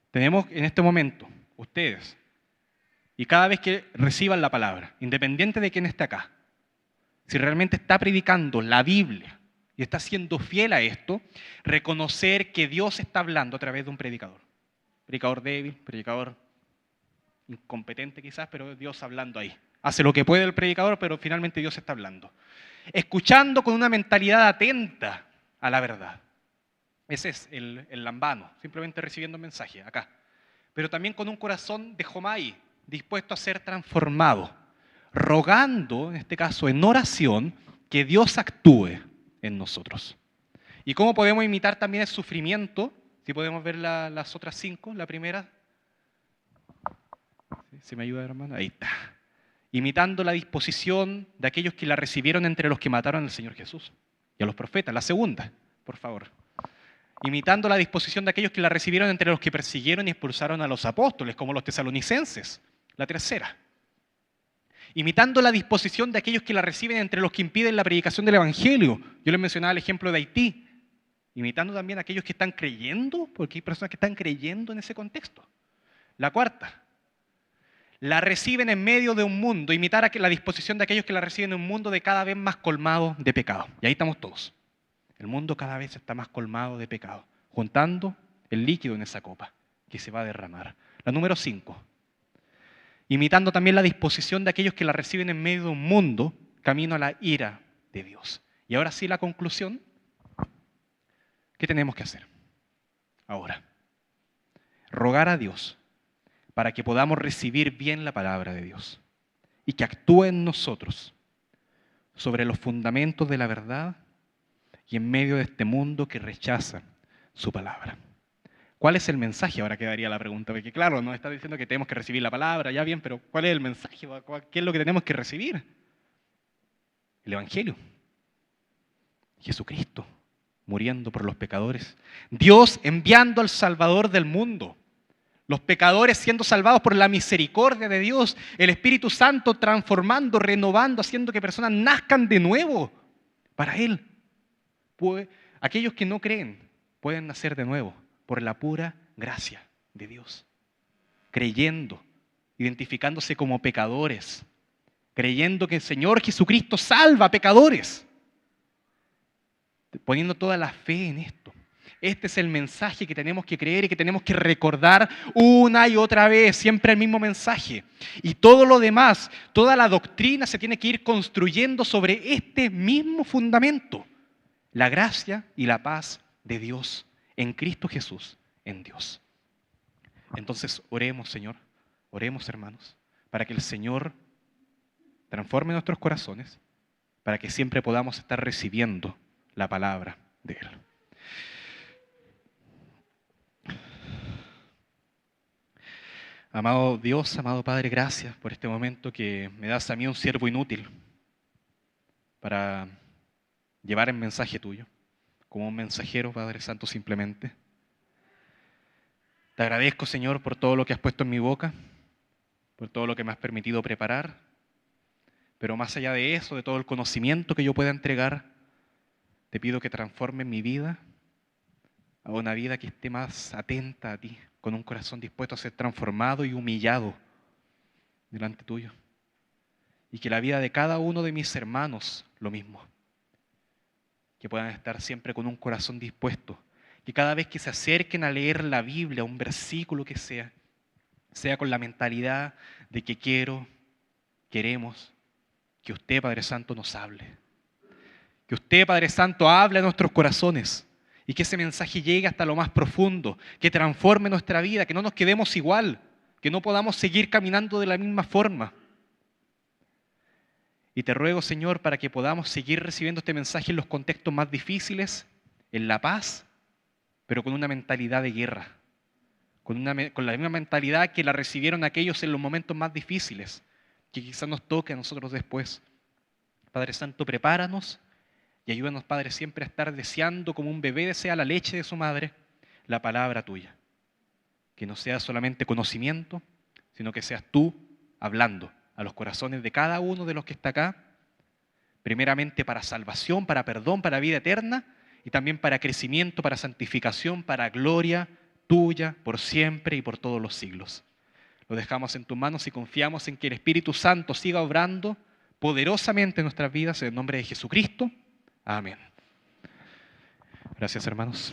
Tenemos en este momento, ustedes, y cada vez que reciban la palabra, independiente de quién esté acá, si realmente está predicando la Biblia y está siendo fiel a esto, reconocer que Dios está hablando a través de un predicador. Predicador débil, predicador incompetente quizás, pero Dios hablando ahí. Hace lo que puede el predicador, pero finalmente Dios está hablando. Escuchando con una mentalidad atenta a la verdad. Ese es el lambano, simplemente recibiendo un mensaje acá. Pero también con un corazón de Jomai, dispuesto a ser transformado, rogando, en este caso en oración, que Dios actúe en nosotros. ¿Y cómo podemos imitar también el sufrimiento? Si podemos ver las otras 5, la primera. ¿Se me ayuda, hermano? Ahí está. Imitando la disposición de aquellos que la recibieron entre los que mataron al Señor Jesús y a los profetas. La segunda, por favor. Imitando la disposición de aquellos que la recibieron entre los que persiguieron y expulsaron a los apóstoles, como los tesalonicenses. La tercera. Imitando la disposición de aquellos que la reciben entre los que impiden la predicación del Evangelio. Yo les mencionaba el ejemplo de Haití. Imitando también a aquellos que están creyendo, porque hay personas que están creyendo en ese contexto. La cuarta. La reciben en medio de un mundo, imitar la disposición de aquellos que la reciben en un mundo de cada vez más colmado de pecado. Y ahí estamos todos. El mundo cada vez está más colmado de pecado, juntando el líquido en esa copa que se va a derramar. La número 5. Imitando también la disposición de aquellos que la reciben en medio de un mundo, camino a la ira de Dios. Y ahora sí la conclusión. ¿Qué tenemos que hacer? Ahora, rogar a Dios para que podamos recibir bien la palabra de Dios y que actúe en nosotros sobre los fundamentos de la verdad y en medio de este mundo que rechaza su palabra. ¿Cuál es el mensaje? Ahora quedaría la pregunta, porque claro, nos está diciendo que tenemos que recibir la palabra, ya bien, pero ¿cuál es el mensaje? ¿Qué es lo que tenemos que recibir? El Evangelio. Jesucristo, muriendo por los pecadores. Dios enviando al Salvador del mundo. Los pecadores siendo salvados por la misericordia de Dios. El Espíritu Santo transformando, renovando, haciendo que personas nazcan de nuevo para Él. Pues, aquellos que no creen pueden nacer de nuevo por la pura gracia de Dios. Creyendo, identificándose como pecadores. Creyendo que el Señor Jesucristo salva a pecadores. Poniendo toda la fe en esto. Este es el mensaje que tenemos que creer y que tenemos que recordar una y otra vez, siempre el mismo mensaje. Y todo lo demás, toda la doctrina se tiene que ir construyendo sobre este mismo fundamento. La gracia y la paz de Dios en Cristo Jesús, en Dios. Entonces oremos, Señor, oremos, hermanos, para que el Señor transforme nuestros corazones, para que siempre podamos estar recibiendo la palabra de Él. Amado Dios, amado Padre, gracias por este momento que me das a mí un siervo inútil para llevar el mensaje tuyo, como un mensajero, Padre Santo, simplemente. Te agradezco, Señor, por todo lo que has puesto en mi boca, por todo lo que me has permitido preparar, pero más allá de eso, de todo el conocimiento que yo pueda entregar, te pido que transformes mi vida a una vida que esté más atenta a ti, con un corazón dispuesto a ser transformado y humillado delante tuyo. Y que la vida de cada uno de mis hermanos, lo mismo. Que puedan estar siempre con un corazón dispuesto. Que cada vez que se acerquen a leer la Biblia, un versículo que sea con la mentalidad de que queremos, que usted, Padre Santo, nos hable. Que usted, Padre Santo, hable a nuestros corazones. Y que ese mensaje llegue hasta lo más profundo, que transforme nuestra vida, que no nos quedemos igual, que no podamos seguir caminando de la misma forma. Y te ruego, Señor, para que podamos seguir recibiendo este mensaje en los contextos más difíciles, en la paz, pero con una mentalidad de guerra, con la misma mentalidad que la recibieron aquellos en los momentos más difíciles, que quizás nos toque a nosotros después. Padre Santo, prepáranos. Y ayúdanos, Padre, siempre a estar deseando, como un bebé desea la leche de su madre, la palabra tuya. Que no sea solamente conocimiento, sino que seas tú hablando a los corazones de cada uno de los que está acá, primeramente para salvación, para perdón, para vida eterna, y también para crecimiento, para santificación, para gloria tuya, por siempre y por todos los siglos. Lo dejamos en tus manos y confiamos en que el Espíritu Santo siga obrando poderosamente en nuestras vidas, en el nombre de Jesucristo. Amén. Gracias, hermanos.